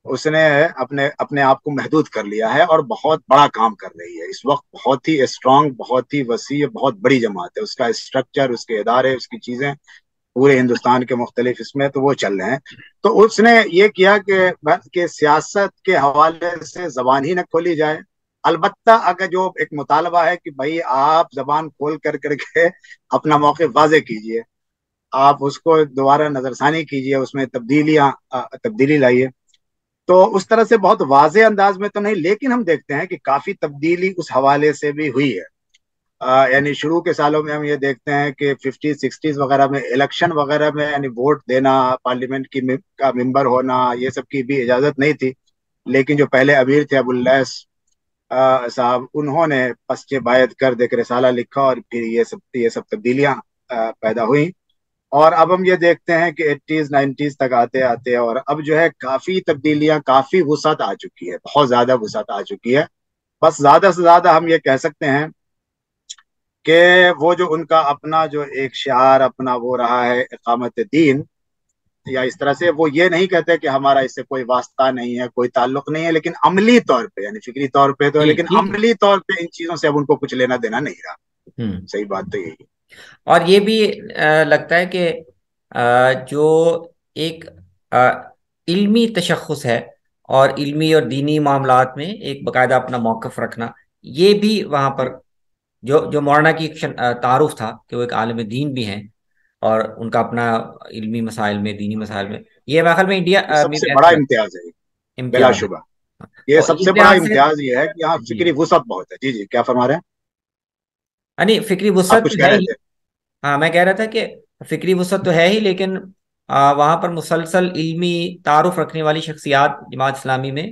اس نے اپنے آپ کو محدود کر لیا ہے اور بہت بڑا کام کر رہی ہے اس وقت. بہت ہی اسٹرانگ، بہت ہی وسیع، بہت بڑی جماعت ہے. اس کا اسٹرکچر، اس کے ادارے، اس کی چیزیں پورے ہندوستان کے مختلف اس میں تو وہ چل رہے ہیں. تو اس نے یہ کیا کہ سیاست کے حوالے سے زبان ہی نہ کھولی جائے. البتہ اگر جو ایک مطالبہ ہے کہ بھائی آپ زبان کھول کر کے اپنا موقف واضح کیجئے، آپ اس کو دوبارہ نظر ثانی کیجئے، اس میں تبدیلی لائیے. تو اس طرح سے بہت واضح انداز میں تو نہیں، لیکن ہم دیکھتے ہیں کہ کافی تبدیلی اس حوالے سے بھی ہوئی ہے. یعنی شروع کے سالوں میں ہم یہ دیکھتے ہیں کہ 50 60 وغیرہ میں الیکشن وغیرہ میں یعنی ووٹ دینا، پارلیمنٹ کا ممبر ہونا، یہ سب کی بھی اجازت نہیں تھی. لیکن جو پہلے امیر تھے ابو اللیث صاحب، انہوں نے پسچے بیعت کر دے کے رسالہ لکھا اور پھر یہ سب تبدیلیاں پیدا ہوئیں. اور اب ہم یہ دیکھتے ہیں کہ 80s 90s تک آتے آتے اور اب جو ہے کافی تبدیلیاں، کافی وسعت آ چکی ہے، بہت زیادہ وسعت آ چکی ہے. بس زیادہ سے زیادہ ہم یہ کہہ سکتے ہیں کہ وہ جو ان کا اپنا جو ایک شعار اپنا وہ رہا ہے اقامت دین، یا اس طرح سے وہ یہ نہیں کہتے کہ ہمارا اس سے کوئی واسطہ نہیں ہے، کوئی تعلق نہیں ہے، لیکن عملی طور پہ یعنی فکری طور پہ تو ہے، جی لیکن ٹھیک ہے. عملی طور پہ ان چیزوں سے اب ان کو کچھ لینا دینا نہیں رہا. ہوں. صحیح بات تو یہی ہے. اور یہ بھی لگتا ہے کہ جو ایک علمی تشخص ہے اور علمی اور دینی معاملات میں ایک باقاعدہ اپنا موقف رکھنا، یہ بھی وہاں جی پر جو مولانا کی تعارف تھا کہ وہ ایک عالم دین بھی ہیں اور ان کا اپنا علمی مسائل میں، دینی مسائل میں، یہ میرے خیال میں انڈیا یہ سب میں سے بھی بڑا ایسا لگتا امتیاز ہے، ہے، بلا امتیاز ہے. شبہ. یہ اور سب اس سے بڑا لحاظ سے امتیاز یہ ہے کہ یہاں جی، فکری وسعت بہت ہے. جی جی، کیا فرما رہے ہیں؟ یعنی فکری آپ وسعت کچھ تو کہہ ہے رہے ہی. تھے. ہاں میں کہہ رہا تھا کہ فکری وسعت تو ہے ہی، لیکن وہاں پر مسلسل علمی تعارف رکھنے والی شخصیات جماعت اسلامی میں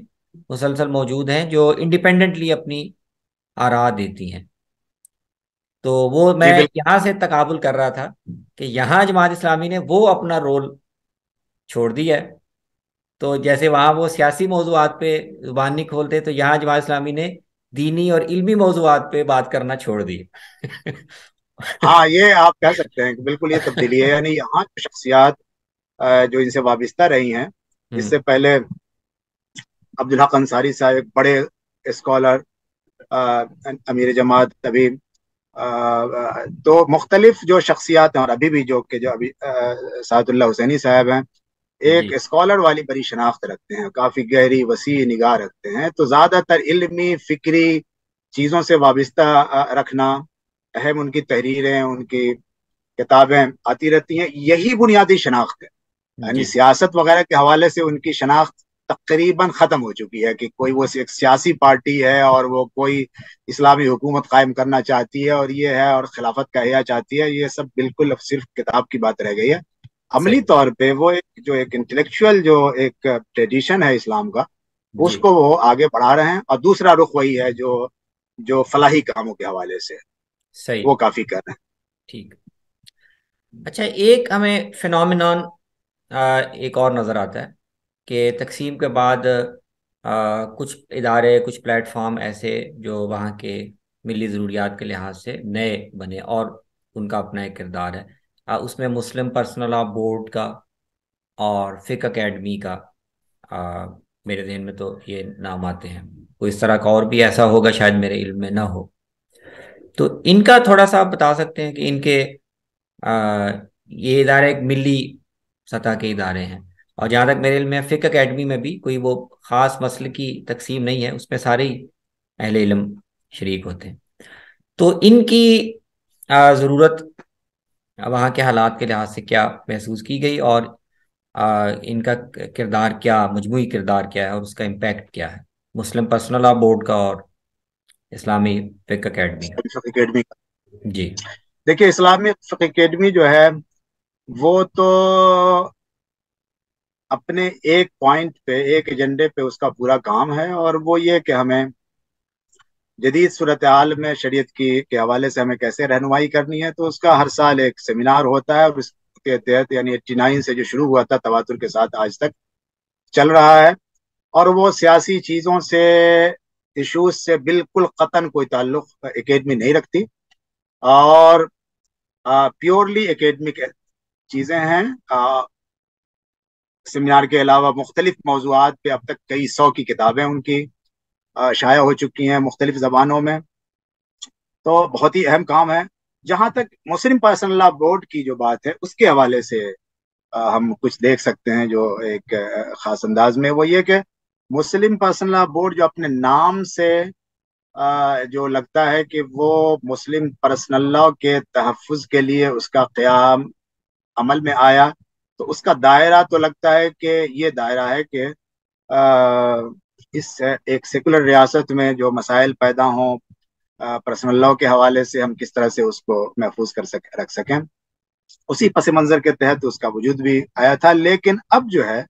مسلسل موجود ہیں جو انڈیپینڈنٹلی اپنی آراء دیتی ہیں. تو وہ جی میں بالکل. یہاں سے تقابل کر رہا تھا کہ یہاں جماعت اسلامی نے وہ اپنا رول چھوڑ دیا ہے. تو جیسے وہاں وہ سیاسی موضوعات پہ زبان نہیں کھولتے، تو یہاں جماعت اسلامی نے دینی اور علمی موضوعات پہ بات کرنا چھوڑ دی. ہاں، یہ آپ کہہ سکتے ہیں کہ بالکل یہ تبدیلی ہے. یعنی یہاں جو شخصیات جو ان سے وابستہ رہی ہیں، اس ہوں. سے پہلے عبدالحق انصاری صاحب ایک بڑے اسکالر، امیر جماعت ابھی، تو مختلف جو شخصیات ہیں، اور ابھی بھی جو ابھی سعد اللہ حسینی صاحب ہیں، جی ایک اسکالر والی بڑی شناخت رکھتے ہیں، کافی گہری وسیع نگاہ رکھتے ہیں. تو زیادہ تر علمی فکری چیزوں سے وابستہ رکھنا، اہم ان کی تحریریں، ان کی کتابیں آتی رہتی ہیں، یہی بنیادی شناخت ہے. یعنی جی سیاست وغیرہ کے حوالے سے ان کی شناخت تقریباً ختم ہو چکی ہے کہ کوئی وہ ایک سیاسی پارٹی ہے اور وہ کوئی اسلامی حکومت قائم کرنا چاہتی ہے اور یہ ہے اور خلافت کا احیاء چاہتی ہے. یہ سب بالکل اب صرف کتاب کی بات رہ گئی ہے. عملی صحیح. طور پہ وہ ایک انٹلیکچوئل جو ایک ٹریڈیشن ہے اسلام کا، جی اس کو وہ آگے بڑھا رہے ہیں. اور دوسرا رخ وہی ہے جو فلاحی کاموں کے حوالے سے صحیح. وہ کافی کر رہے ہیں. ٹھیک. اچھا، ایک ہمیں فینومینون ایک اور نظر آتا ہے کہ تقسیم کے بعد کچھ ادارے، کچھ پلیٹ فارم ایسے جو وہاں کے ملی ضروریات کے لحاظ سے نئے بنے اور ان کا اپنا ایک کردار ہے. اس میں مسلم پرسنل لاء بورڈ کا اور فقہ اکیڈمی کا میرے ذہن میں تو یہ نام آتے ہیں. کوئی اس طرح کا اور بھی ایسا ہوگا شاید میرے علم میں نہ ہو. تو ان کا تھوڑا سا آپ بتا سکتے ہیں کہ ان کے یہ ادارے ایک ملی سطح کے ادارے ہیں، اور جہاں تک میرے علم میں فقہ اکیڈمی میں بھی کوئی وہ خاص مسئلے کی تقسیم نہیں ہے، اس میں سارے ہی اہل علم شریک ہوتے ہیں. تو ان کی ضرورت وہاں کے حالات کے لحاظ سے کیا محسوس کی گئی، اور ان کا کردار کیا، مجموعی کردار کیا ہے اور اس کا امپیکٹ کیا ہے مسلم پرسنل لا بورڈ کا اور اسلامی فقہ اکیڈمی کا؟ فقہ اکیڈمی کا، جی. دیکھیے اسلامی فقہ اکیڈمی جو ہے وہ تو اپنے ایک پوائنٹ پہ، ایک ایجنڈے پہ اس کا پورا کام ہے، اور وہ یہ کہ ہمیں جدید صورتحال میں شریعت کی کے حوالے سے ہمیں کیسے رہنمائی کرنی ہے. تو اس کا ہر سال ایک سیمینار ہوتا ہے، اور اس کے تحت یعنی 89 سے جو شروع ہوا تھا تواتر کے ساتھ آج تک چل رہا ہے. اور وہ سیاسی چیزوں سے، ایشوز سے بالکل قطعاً کوئی تعلق اکیڈمی نہیں رکھتی، اور پیورلی اکیڈمک چیزیں ہیں. سیمینار کے علاوہ مختلف موضوعات پہ اب تک کئی 100 کی کتابیں ان کی شائع ہو چکی ہیں مختلف زبانوں میں. تو بہت ہی اہم کام ہے. جہاں تک مسلم پرسنل لا بورڈ کی جو بات ہے اس کے حوالے سے ہم کچھ دیکھ سکتے ہیں جو ایک خاص انداز میں، وہ یہ کہ مسلم پرسنل لا بورڈ جو اپنے نام سے جو لگتا ہے کہ وہ مسلم پرسنل لا کے تحفظ کے لیے اس کا قیام عمل میں آیا، تو اس کا دائرہ تو لگتا ہے کہ یہ دائرہ ہے کہ اس ایک سیکولر ریاست میں جو مسائل پیدا ہوں پرسنل لا کے حوالے سے ہم کس طرح سے اس کو محفوظ رکھ سکیں. اسی پس منظر کے تحت اس کا وجود بھی آیا تھا. لیکن اب جو ہے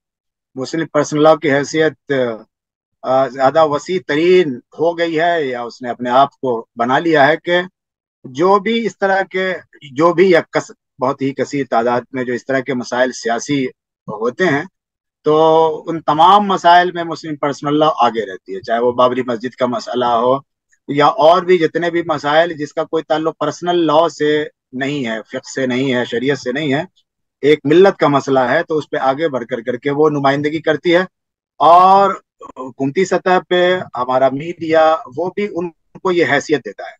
مسلم پرسنل لا کی حیثیت زیادہ وسیع ترین ہو گئی ہے، یا اس نے اپنے آپ کو بنا لیا ہے کہ جو بھی اس طرح کے، جو بھی یا بہت ہی کثیر تعداد میں جو اس طرح کے مسائل سیاسی ہوتے ہیں، تو ان تمام مسائل میں مسلم پرسنل لا آگے رہتی ہے، چاہے وہ بابری مسجد کا مسئلہ ہو یا اور بھی جتنے بھی مسائل جس کا کوئی تعلق پرسنل لا سے نہیں ہے، فقہ سے نہیں ہے، شریعت سے نہیں ہے، ایک ملت کا مسئلہ ہے، تو اس پہ آگے بڑھ کر کے وہ نمائندگی کرتی ہے. اور حکومتی سطح پہ ہمارا میڈیا وہ بھی ان کو یہ حیثیت دیتا ہے،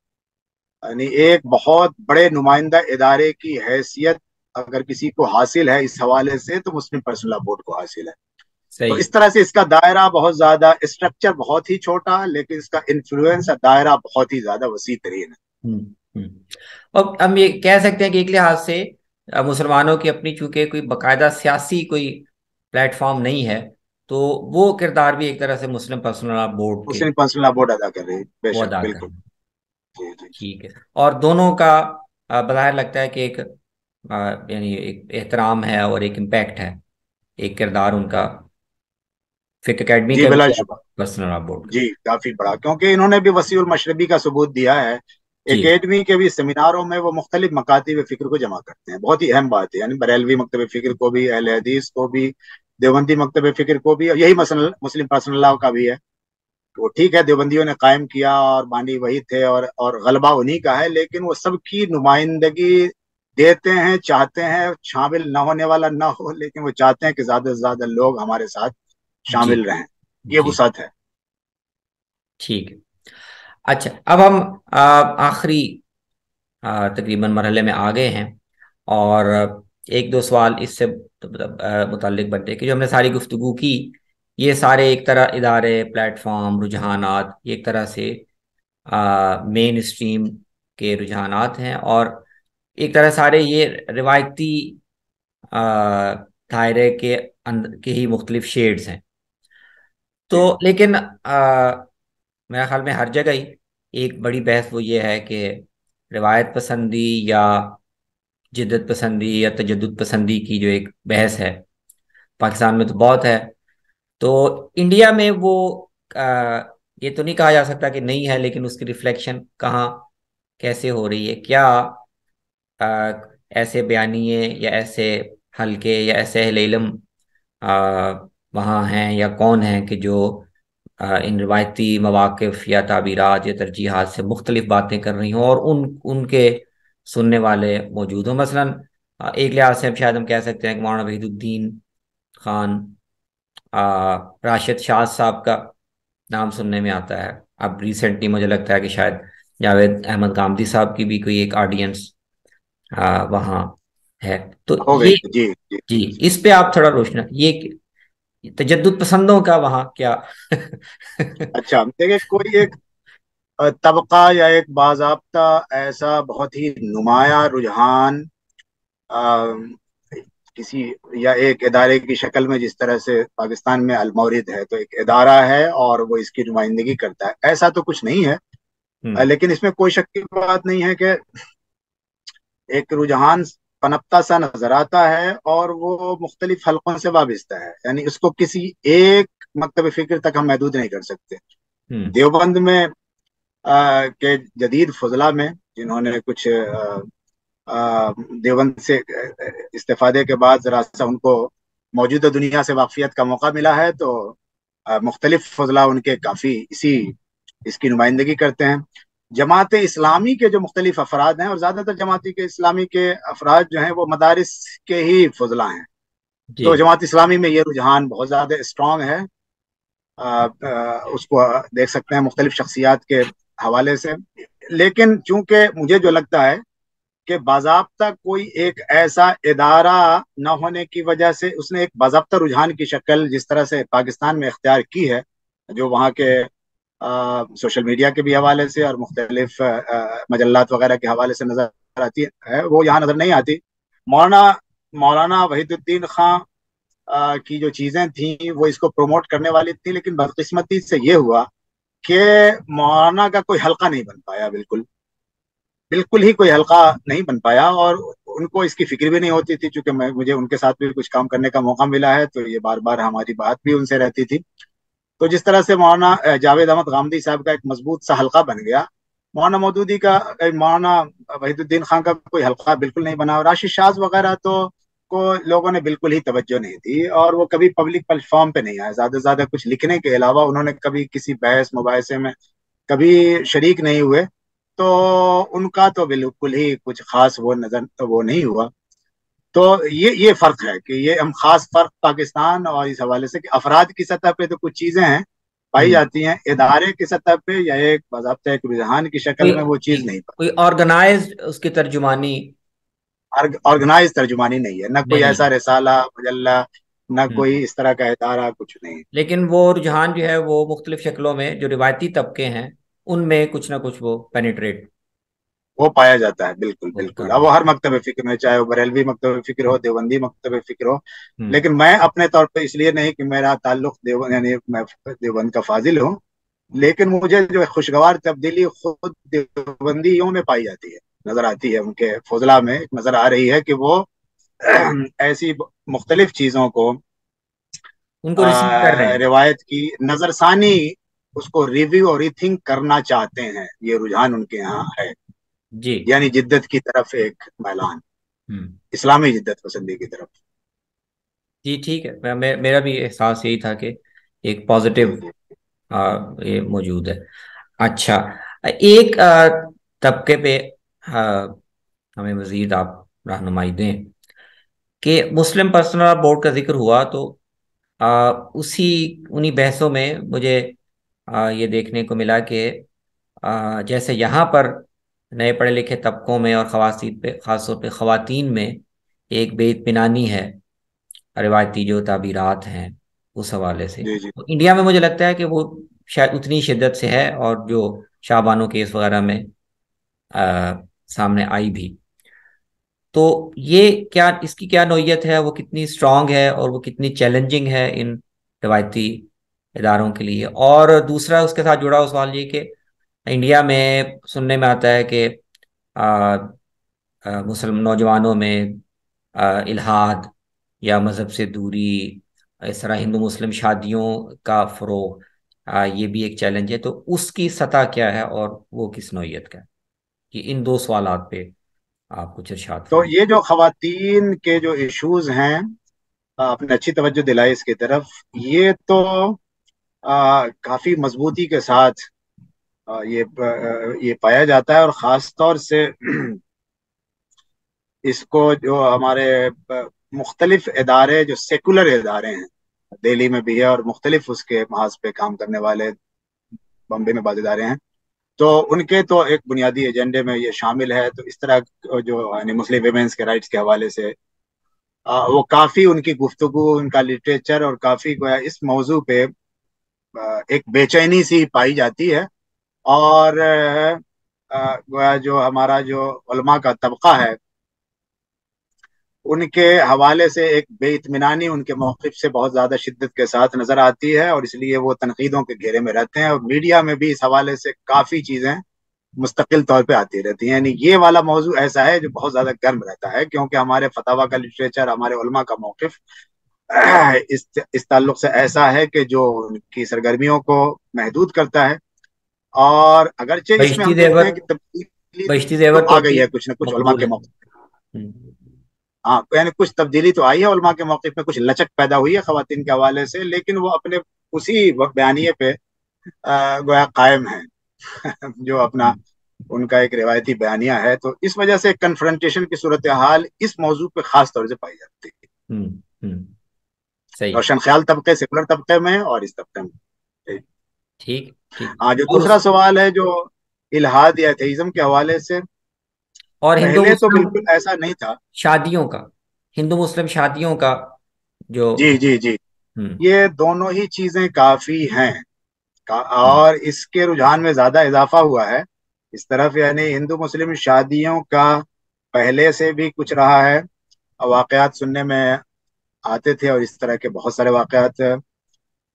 یعنی ایک بہت بڑے نمائندہ ادارے کی حیثیت اگر کسی کو حاصل ہے اس حوالے سے تو مسلم پرسنل لا بورڈ کو حاصل ہے. تو صحیح. اس طرح سے اس کا دائرہ بہت زیادہ، اسٹرکچر بہت ہی چھوٹا، لیکن اس کا انفلوئنس دائرہ بہت ہی زیادہ وسیع ترین ہے. اور ہم یہ کہہ سکتے ہیں کہ ایک لحاظ سے مسلمانوں کی اپنی چونکہ کوئی باقاعدہ سیاسی کوئی پلیٹ فارم نہیں ہے، تو وہ کردار بھی ایک طرح سے مسلم پرسنل لا بورڈ کے مسلم پرسنل لا بورڈ ادا کر رہی ہے، بے وہ شک، ادا کر بالکل. رہے ہیں. جی جی. ٹھیک ہے. اور دونوں کا بظاہر لگتا ہے کہ ایک یعنی ایک احترام ہے اور ایک امپیکٹ ہے، ایک کردار ان کا فقہ اکیڈمی جی کا بلا بھی شبہ. پرسنل لا بورڈ کا. جی کافی بڑا، کیونکہ انہوں نے بھی وسیع المشربی کا ثبوت دیا ہے. جی. اکیڈمی کے بھی سیمیناروں میں وہ مختلف مکاتب فکر کو جمع کرتے ہیں، بہت ہی اہم بات ہے. یعنی بریلوی مکتب فکر کو بھی، اہل حدیث کو بھی، دیوبندی مکتب فکر کو بھی، اور یہی مسلم پرسنل لا کا بھی ہے. وہ ٹھیک ہے دیوبندیوں نے قائم کیا اور بانی وہی تھے، اور غلبہ انہی کا ہے، لیکن وہ سب کی نمائندگی دیتے ہیں، چاہتے ہیں شامل نہ ہونے والا نہ ہو، لیکن وہ چاہتے ہیں کہ زیادہ سے زیادہ لوگ ہمارے ساتھ جی. شامل رہیں. یہ جی. وسعت ہے. ٹھیک ہے. اچھا، اب ہم آخری تقریباً مرحلے میں آ گئے ہیں، اور ایک دو سوال اس سے متعلق بنتے ہیں کہ جو ہم نے ساری گفتگو کی، یہ سارے ایک طرح ادارے، پلیٹ فارم، رجحانات، یہ ایک طرح سے مین اسٹریم کے رجحانات ہیں، اور ایک طرح سارے یہ روایتی دائرے کے ہی مختلف شیڈز ہیں. تو جی لیکن میرے خیال میں ہر جگہ ہی ایک بڑی بحث وہ یہ ہے کہ روایت پسندی یا جدت پسندی یا تجدد پسندی کی جو ایک بحث ہے، پاکستان میں تو بہت ہے. تو انڈیا میں وہ یہ تو نہیں کہا جا سکتا کہ نہیں ہے، لیکن اس کی ریفلیکشن کہاں کیسے ہو رہی ہے؟ کیا ایسے بیانیے یا ایسے حلقے یا ایسے اہل علم وہاں ہیں یا کون ہیں کہ جو ان روایتی مواقف یا تعبیرات یا ترجیحات سے مختلف باتیں کر رہی ہوں، اور ان کے سننے والے موجود ہوں؟ مثلا ایک لحاظ سے شاید ہم کہہ سکتے ہیں کہ مولانا وحید الدین خان، راشد شاہ صاحب کا نام سننے میں آتا ہے. اب ریسنٹلی مجھے لگتا ہے کہ شاید جاوید احمد غامدی صاحب کی بھی کوئی ایک آڈینس وہاں ہے. تو ہو گئی. یہ جی جی جی، جی. اس پہ آپ تھوڑا روشنا، یہ تجدد پسندوں کا وہاں کیا اچھا دیکھیں، کوئی ایک طبقہ یا ایک باضابطہ ایسا بہت ہی نمایاں رجحان آ، کسی یا ایک ادارے کی شکل میں، جس طرح سے پاکستان میں المورد ہے تو ایک ادارہ ہے اور وہ اس کی نمائندگی کرتا ہے، ایسا تو کچھ نہیں ہے۔ ہوں لیکن اس میں کوئی شک کی بات نہیں ہے کہ ایک رجحان پنپتا سا نظر آتا ہے، اور وہ مختلف حلقوں سے وابستہ ہے، یعنی اس کو کسی ایک مکتب فکر تک ہم محدود نہیں کر سکتے۔ ہوں دیوبند میں کے جدید فضلہ میں، جنہوں نے کچھ دیوبند سے استفادے کے بعد ذرا سا ان کو موجودہ دنیا سے واقفیت کا موقع ملا ہے، تو مختلف فضلہ ان کے کافی اس کی نمائندگی کرتے ہیں۔ جماعت اسلامی کے جو مختلف افراد ہیں، اور زیادہ تر جماعت اسلامی کے افراد جو ہیں وہ مدارس کے ہی فضلہ ہیں، جی تو جماعت اسلامی میں یہ رجحان بہت زیادہ اسٹرانگ ہے۔ اس کو دیکھ سکتے ہیں مختلف شخصیات کے حوالے سے۔ لیکن چونکہ مجھے جو لگتا ہے کہ باضابطہ کوئی ایک ایسا ادارہ نہ ہونے کی وجہ سے اس نے ایک باضابطہ رجحان کی شکل جس طرح سے پاکستان میں اختیار کی ہے، جو وہاں کے سوشل میڈیا کے بھی حوالے سے اور مختلف مجلات وغیرہ کے حوالے سے نظر آتی ہے، وہ یہاں نظر نہیں آتی۔ مولانا مولانا وحید الدین خان کی جو چیزیں تھیں وہ اس کو پروموٹ کرنے والی تھیں، لیکن بدقسمتی سے یہ ہوا کہ مولانا کا کوئی حلقہ نہیں بن پایا، بالکل بالکل ہی کوئی حلقہ نہیں بن پایا، اور ان کو اس کی فکر بھی نہیں ہوتی تھی، چونکہ مجھے ان کے ساتھ بھی کچھ کام کرنے کا موقع ملا ہے، تو یہ بار بار ہماری بات بھی ان سے رہتی تھی۔ تو جس طرح سے مولانا جاوید احمد غامدی صاحب کا ایک مضبوط سا حلقہ بن گیا، مولانا مودودی کا مولانا وحید الدین خان کا کوئی حلقہ بالکل نہیں بنا، اور راشد شاز وغیرہ تو کو لوگوں نے بالکل ہی توجہ نہیں دی، اور وہ کبھی پبلک پلیٹ فارم پہ نہیں آئے، زیادہ سے زیادہ کچھ لکھنے کے علاوہ انہوں نے کبھی کسی بحث مباحثے میں کبھی شریک نہیں ہوئے، تو ان کا تو بالکل ہی کچھ خاص وہ نہیں ہوا۔ تو یہ فرق ہے کہ یہ ہم خاص فرق پاکستان اور اس حوالے سے کہ افراد کی سطح پہ تو کچھ چیزیں ہیں پائی ہوں جاتی ہیں، ادارے کی سطح پہ یا ایک باضابطہ ایک رجحان کی شکل کوئی میں وہ جی چیز نہیں پائی۔ کوئی آرگنائزڈ اس کی ترجمانی آرگنائز ترجمانی نہیں ہے، نہ کوئی نہیں ایسا رسالہ مجلہ، نہ ہے کوئی اس طرح کا ادارہ، کچھ نہیں۔ لیکن وہ رجحان جو ہے وہ مختلف شکلوں میں جو روایتی طبقے ہیں ان میں کچھ نہ کچھ وہ پینیٹریٹ وہ پایا جاتا ہے، بالکل وہ بالکل، کر اب رہے وہ ہر مکتب فکر میں، چاہے وہ بریلوی مکتب فکر ہو، دیوبندی مکتب فکر ہو۔ ہیں۔ لیکن میں اپنے طور پہ اس لیے نہیں کہ میرا تعلق دیوبند، یعنی میں دیوبند کا فاضل ہوں، لیکن مجھے جو خوشگوار تبدیلی خود دیوبندیوں میں پائی جاتی ہے، نظر آتی ہے، ان کے فضلہ میں نظر آ رہی ہے کہ وہ ایسی مختلف چیزوں کو ان کو ریسیو کر رہے ہیں۔ روایت کی نظر ثانی، اس کو ریویو اور ری تھنک کرنا چاہتے ہیں، یہ رجحان ان کے یہاں ہے، جی یعنی جدت کی طرف ایک میلان، ہوں اسلامی جدت پسندی کی طرف۔ جی ٹھیک ہے، میرا بھی احساس یہی تھا کہ ایک پازیٹیو جی جی یہ موجود ہے۔ اچھا، ایک طبقے پہ آ، ہمیں مزید آپ رہنمائی دیں کہ مسلم پرسنل لاء بورڈ کا ذکر ہوا تو اسی انہی بحثوں میں مجھے یہ دیکھنے کو ملا کہ جیسے یہاں پر نئے پڑھے لکھے طبقوں میں اور خواتین پہ، خاص طور پہ خواتین میں ایک بے اطمینانی ہے روایتی جو تعبیرات ہیں اس حوالے سے، جی جی تو انڈیا میں مجھے لگتا ہے کہ وہ شاید اتنی شدت سے ہے، اور جو شاہ بانو کیس وغیرہ میں سامنے آئی بھی، تو یہ کیا، اس کی کیا نوعیت ہے، وہ کتنی اسٹرانگ ہے اور وہ کتنی چیلنجنگ ہے ان روایتی اداروں کے لیے؟ اور دوسرا اس کے ساتھ جڑا ہوا سوال یہ کہ انڈیا میں سننے میں آتا ہے کہ مسلم نوجوانوں میں الحاد یا مذہب سے دوری، اس طرح ہندو مسلم شادیوں کا فروغ، یہ بھی ایک چیلنج ہے، تو اس کی سطح کیا ہے اور وہ کس نوعیت کا ہے؟ کہ ان دو سوالات پہ آپ کچھ ارشاد تو فرمائیں۔ یہ جو خواتین کے جو ایشوز ہیں، آپ نے اچھی توجہ دلائی اس کی طرف، یہ تو کافی مضبوطی کے ساتھ یہ پایا جاتا ہے، اور خاص طور سے اس کو جو ہمارے مختلف ادارے، جو سیکولر ادارے ہیں، دہلی میں بھی ہے اور مختلف اس کے محاذ پہ کام کرنے والے بمبے میں بعض ادارے ہیں، تو ان کے تو ایک بنیادی ایجنڈے میں یہ شامل ہے، تو اس طرح جو یعنی مسلم ویمنس کے رائٹس کے حوالے سے وہ کافی ان کی گفتگو، ان کا لٹریچر، اور کافی گویا اس موضوع پہ ایک بے چینی سی پائی جاتی ہے، اور گویا جو ہمارا جو علماء کا طبقہ ہے ان کے حوالے سے ایک بے اطمینانی ان کے موقف سے بہت زیادہ شدت کے ساتھ نظر آتی ہے، اور اس لیے وہ تنقیدوں کے گھیرے میں رہتے ہیں، اور میڈیا میں بھی اس حوالے سے کافی چیزیں مستقل طور پہ آتی رہتی ہیں. یعنی یہ والا موضوع ایسا ہے جو بہت زیادہ گرم رہتا ہے، کیونکہ ہمارے فتاوی کا لٹریچر، ہمارے علماء کا موقف اس تعلق سے ایسا ہے کہ جو ان کی سرگرمیوں کو محدود کرتا ہے. اور اگرچہ اس میں بہشتی ہم دیکھتے زیور، ہیں کہ تبدیلی بہشتی تو زیور تو آ ابھی گئی ہے کچھ نہ کچھ علماء مقبول کے ہے. موقف. ہم، ہاں یعنی کچھ تبدیلی تو آئی ہے علماء کے موقف میں، کچھ لچک پیدا ہوئی ہے خواتین کے حوالے سے، لیکن وہ اپنے اسی بیانیے پہ گویا قائم ہیں جو اپنا ان کا ایک روایتی بیانیہ ہے. تو اس وجہ سے کنفرنٹیشن کی صورتحال اس موضوع پہ خاص طور سے پائی جاتی ہے، ہم، ہم، صحیح. روشن خیال طبقے، سیکولر طبقے میں اور اس طبقے میں. ٹھیک ٹھیک. ہاں جو اور اس، دوسرا سوال ہے جو الحاد یا ایتھیزم کے حوالے سے، اور ہندو پہلے تو مسلم بالکل ایسا نہیں تھا. شادیوں کا، ہندو مسلم شادیوں کا جو، جی جی جی، ہم، یہ دونوں ہی چیزیں کافی ہیں، ہم، اور اس کے رجحان میں زیادہ اضافہ ہوا ہے اس طرف. یعنی ہندو مسلم شادیوں کا پہلے سے بھی کچھ رہا ہے، واقعات سننے میں آتے تھے، اور اس طرح کے بہت سارے واقعات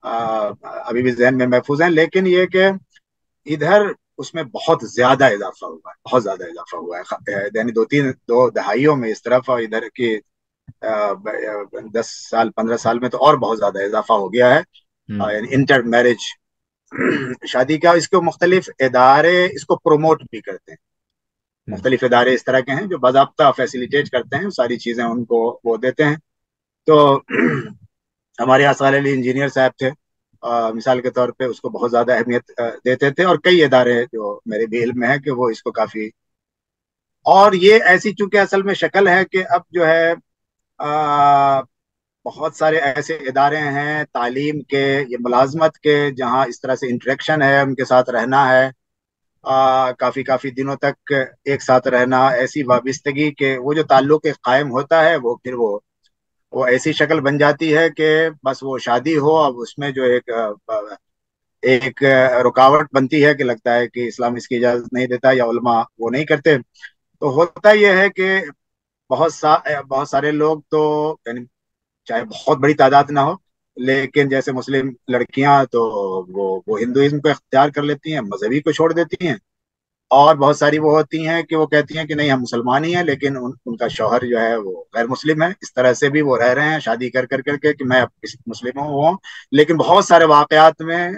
ابھی بھی ذہن میں محفوظ ہیں. لیکن یہ کہ ادھر اس میں بہت زیادہ اضافہ ہوا ہے، بہت زیادہ اضافہ ہوا ہے. یعنی دو دہائیوں میں اس طرف، اور ادھر کی 10 سال 15 سال میں تو اور بہت زیادہ اضافہ ہو گیا ہے. ہم، یعنی انٹر میرج شادی کا، اس کو مختلف ادارے اس کو پروموٹ بھی کرتے ہیں. ہم، مختلف ادارے اس طرح کے ہیں جو باضابطہ فیسیلیٹیٹ کرتے ہیں، ساری چیزیں ان کو وہ دیتے ہیں. تو ہمارے یہاں صالح علی انجینئر صاحب تھے، مثال کے طور پہ اس کو بہت زیادہ اہمیت دیتے تھے، اور کئی ادارے جو میرے بھی علم میں ہے کہ وہ اس کو کافی. اور یہ ایسی چونکہ اصل میں شکل ہے کہ اب جو ہے بہت سارے ایسے ادارے ہیں تعلیم کے یا ملازمت کے جہاں اس طرح سے انٹریکشن ہے، ان کے ساتھ رہنا ہے، کافی کافی دنوں تک ایک ساتھ رہنا، ایسی وابستگی کہ وہ جو تعلق ایک قائم ہوتا ہے وہ پھر وہ ایسی شکل بن جاتی ہے کہ بس وہ شادی ہو، اب اس میں جو ایک رکاوٹ بنتی ہے کہ لگتا ہے کہ اسلام اس کی اجازت نہیں دیتا یا علماء وہ نہیں کرتے. تو ہوتا یہ ہے کہ بہت سارے لوگ تو، یعنی چاہے بہت بڑی تعداد نہ ہو، لیکن جیسے مسلم لڑکیاں تو وہ ہندوازم کو اختیار کر لیتی ہیں، مذہبی کو چھوڑ دیتی ہیں. اور بہت ساری وہ ہوتی ہیں کہ وہ کہتی ہیں کہ نہیں ہم مسلمان ہی ہیں، لیکن ان کا شوہر جو ہے وہ غیر مسلم ہے. اس طرح سے بھی وہ رہ رہے ہیں شادی کر کر کر کے کہ میں مسلم ہوں، لیکن بہت سارے واقعات میں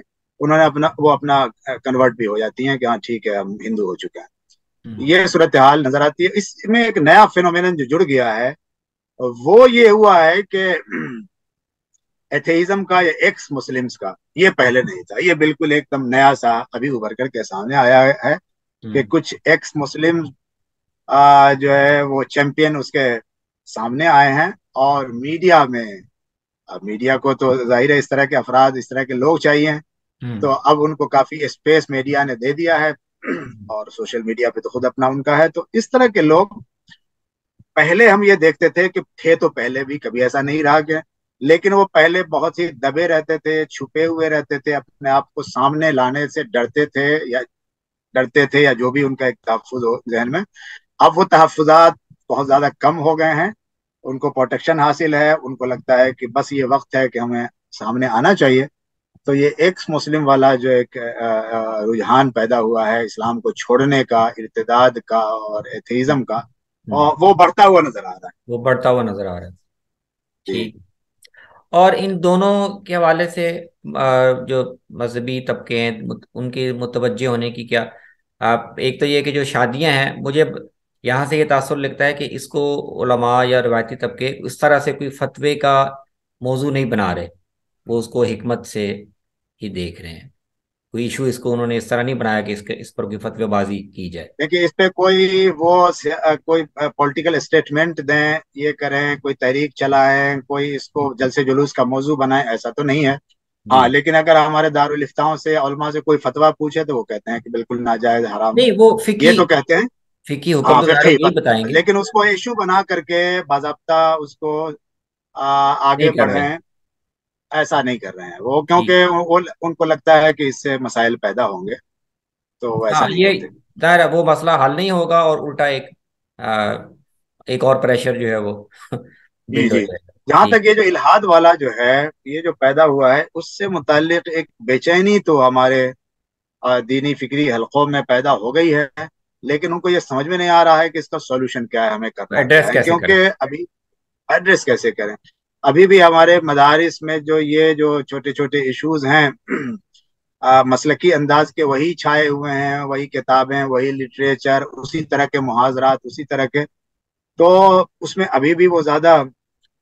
انہوں نے اپنا کنورٹ بھی ہو جاتی ہیں کہ ہاں ٹھیک ہے ہم ہندو ہو چکے ہیں. ہم، یہ صورتحال نظر آتی ہے. اس میں ایک نیا فینومینن جو جڑ گیا ہے وہ یہ ہوا ہے کہ ایتھیزم کا یا ایکس مسلمز کا، یہ پہلے نہیں تھا. یہ بالکل ایک دم نیا سا ابھی ابھر کر کے سامنے آیا ہے کہ ہم، کچھ ایکس مسلم جو ہے وہ چیمپئن اس کے سامنے آئے ہیں. اور میڈیا میں، اب میڈیا کو تو ظاہر ہے اس طرح کے افراد، اس طرح کے لوگ چاہیے، ہم، تو اب ان کو کافی اسپیس میڈیا نے دے دیا ہے، اور سوشل میڈیا پہ تو خود اپنا ان کا ہے. تو اس طرح کے لوگ پہلے ہم یہ دیکھتے تھے کہ تھے، تو پہلے بھی کبھی ایسا نہیں رہا کہ، لیکن وہ پہلے بہت ہی دبے رہتے تھے، چھپے ہوئے رہتے تھے، اپنے آپ کو سامنے لانے سے ڈرتے تھے یا جو بھی ان کا ایک تحفظ ہو ذہن میں. اب وہ تحفظات بہت زیادہ کم ہو گئے ہیں، ان کو پروٹیکشن حاصل ہے، ان کو لگتا ہے کہ بس یہ وقت ہے کہ ہمیں سامنے آنا چاہیے. تو یہ ایکس مسلم والا جو ایک رجحان پیدا ہوا ہے اسلام کو چھوڑنے کا، ارتداد کا اور ایتھیزم کا، ہم، اور وہ بڑھتا ہوا نظر آ رہا ہے. وہ بڑھتا ہوا نظر آ رہا ہے. جی ٹھیک. اور ان دونوں کے حوالے سے جو مذہبی طبقے ہیں ان کی متوجہ ہونے کی کیا، آپ ایک تو یہ کہ جو شادیاں ہیں، مجھے یہاں سے یہ تاثر لگتا ہے کہ اس کو علماء یا روایتی طبقے اس طرح سے کوئی فتوے کا موضوع نہیں بنا رہے، وہ اس کو حکمت سے ہی دیکھ رہے ہیں. کوئی ایشو اس کو انہوں نے اس طرح نہیں بنایا کہ اس پر کوئی فتوی بازی کی جائے. دیکھیے، اس پہ کوئی پولیٹیکل اسٹیٹمنٹ دیں، یہ کریں، کوئی تحریک چلائیں، کوئی اس کو جلسے جلوس کا موضوع بنائیں، ایسا تو نہیں ہے. جی. ہاں لیکن اگر ہمارے دارالفتاؤں سے علماء سے کوئی فتویٰ پوچھے تو وہ کہتے ہیں کہ بالکل ناجائز حرام ہے، نہیں، وہ یہ فقی تو کہتے ہیں. فقی حکم ہاں تو ظاہر ہے فقہی یہی بتائیں گے. لیکن اس کو ایشو بنا کر کے باضابطہ اس کو نہیں آگے کر رہے. بڑھیں، ایسا نہیں کر رہے ہیں وہ، ٹھیک. کیونکہ ان کو لگتا ہے کہ اس سے مسائل پیدا ہوں گے. تو وہ ہاں ایسا نہیں یہ کرتے۔ ظاہر ہے وہ مسئلہ حل نہیں ہوگا، اور الٹا ایک اور پریشر جو ہے وہ جی بلڈ ہو جی، جائے گا۔ جہاں ٹھیک تک یہ جو الحاد والا جو ہے، یہ جو پیدا ہوا ہے اس سے متعلق ایک بے چینی تو ہمارے دینی فکری حلقوں میں پیدا ہو گئی ہے، لیکن ان کو یہ سمجھ میں نہیں آ رہا ہے کہ اس کا سولوشن کیا ہے، ہمیں کرنا کیا ایڈریس ہے، کیسے کریں؟ کیونکہ ابھی ایڈریس کیسے کریں۔ ابھی بھی ہمارے مدارس میں جو یہ جو چھوٹے چھوٹے ایشوز ہیں مسلکی انداز کے وہی چھائے ہوئے ہیں، وہی کتابیں، وہی لٹریچر، اسی طرح کے محاضرات، اسی طرح کے، تو اس میں ابھی بھی وہ زیادہ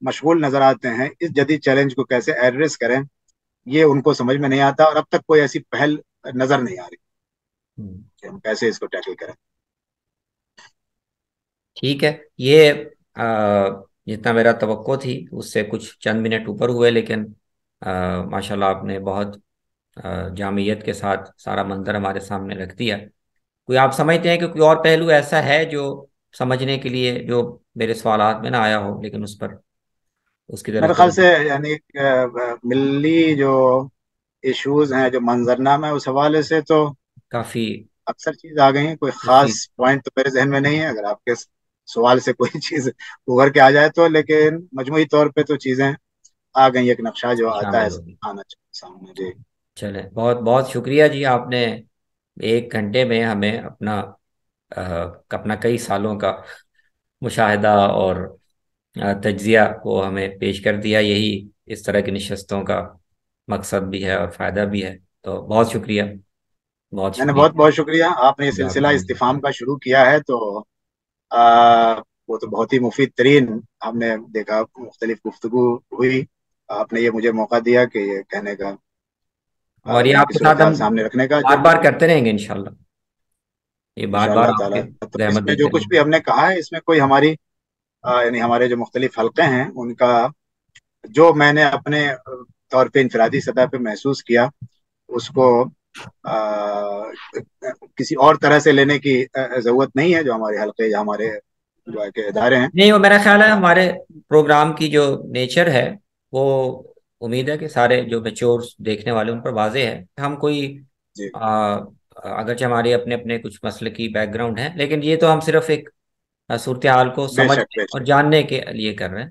مشغول نظر آتے ہیں۔ اس جدید چیلنج کو کیسے ایڈریس کریں، یہ ان کو سمجھ میں نہیں آتا، اور اب تک کوئی ایسی پہل نظر نہیں آ رہی ہوں، کہ ہم کیسے اس کو ٹیکل کریں۔ ٹھیک ہے۔ یہ جتنا میرا توقع تھی اس سے کچھ چند منٹ اوپر ہوئے، لیکن ماشاءاللہ آپ نے بہت جامعیت کے ساتھ سارا منظر ہمارے سامنے رکھ دیا۔ کوئی آپ سمجھتے ہیں کہ کوئی اور پہلو ایسا ہے جو سمجھنے کے لیے، جو میرے سوالات میں نہ آیا ہو لیکن اس پر، اس کی میرے طرف خیال سے یعنی ملی جو ایشوز ہیں، جو منظرنامہ ہے، اس حوالے سے تو کافی اکثر چیز آ گئی ہیں۔ کوئی خاص مفید؟ پوائنٹ تو میرے ذہن میں نہیں ہے، اگر آپ کے سوال سے کوئی چیز ابھر کے آ جائے تو، لیکن مجموعی طور پہ تو چیزیں آ گئی، ایک نقشہ اس جو میں آتا ہے شامل ہوگی۔ آنا چاہیے سامنے جی۔ چلیں، بہت بہت شکریہ جی، آپ نے 1 گھنٹے میں ہمیں آ، اپنا کئی سالوں کا مشاہدہ اور تجزیہ کو ہمیں پیش کر دیا۔ یہی اس طرح کی نشستوں کا مقصد بھی ہے اور فائدہ بھی ہے، تو بہت شکریہ، بہت میں نے بہت شکریہ۔ بہت شکریہ، آپ نے یہ جزاک سلسلہ اللہ استفہام خیر۔ کا شروع کیا ہے تو آ، وہ تو بہت ہی مفید ترین ہم نے دیکھا، مختلف گفتگو ہوئی، آپ نے یہ مجھے موقع دیا کہ یہ کہنے کا، اور یہ دنیا آپ کی کے ساتھ صورتحال ہم سامنے رکھنے کا جو بار بار کرتے رہیں گے انشاءاللہ، یہ ان بار شاء بار اللہ آپ تعالیٰ۔ کے تو اس زحمت میں جو دیتے رہیں کچھ گے۔ بھی ہم نے کہا ہے، اس میں کوئی ہماری یعنی ہمارے جو مختلف حلقے ہیں ان کا جو میں نے اپنے طور پہ انفرادی سطح پہ محسوس کیا، اس کو آ، کسی اور طرح سے لینے کی ضرورت نہیں ہے۔ جو ہمارے حلقے یا ہمارے جو ہے کہ ادارے ہیں، نہیں، وہ میرا خیال ہے ہمارے پروگرام کی جو نیچر ہے وہ، امید ہے کہ سارے جو میچور دیکھنے والے ان پر واضح ہے کہ ہم کوئی جی آ، اگرچہ ہمارے اپنے اپنے کچھ مسلکی بیک گراؤنڈ ہیں، لیکن یہ تو ہم صرف ایک صورتحال کو بے شک سمجھنے بے اور شک، جاننے کے لیے کر رہے ہیں۔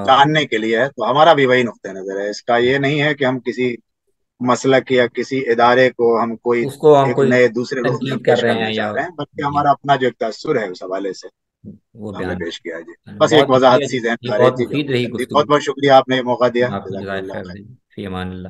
جاننے کے لیے ہے، تو ہمارا بھی وہی نقطہ نظر ہے۔ اس کا یہ نہیں ہے کہ ہم کسی مسلک یا کسی ادارے کو ہم کوئی اس کو ہم ایک کوئی نئے دوسرے روپ میں تنقید کر پیش رہے کرنا ہیں چاہ یا رہے ہیں، بلکہ جی ہمارا اپنا جو ایک تاثر ہے اس حوالے سے وہ ہم نے بیان پیش کیا ہے جی۔ کریں۔ بس ایک بہت وضاحت شکریہ سی جی، ذہن یہ میں آ رہی بہت تھی جو مفید ہم نے رہی کر دی۔ گفتگو۔ بہت بہت شکریہ، آپ نے یہ موقع دیا، آپ کو جزاک جزائر اللہ خیر خیر۔ دیں، فی امان اللہ۔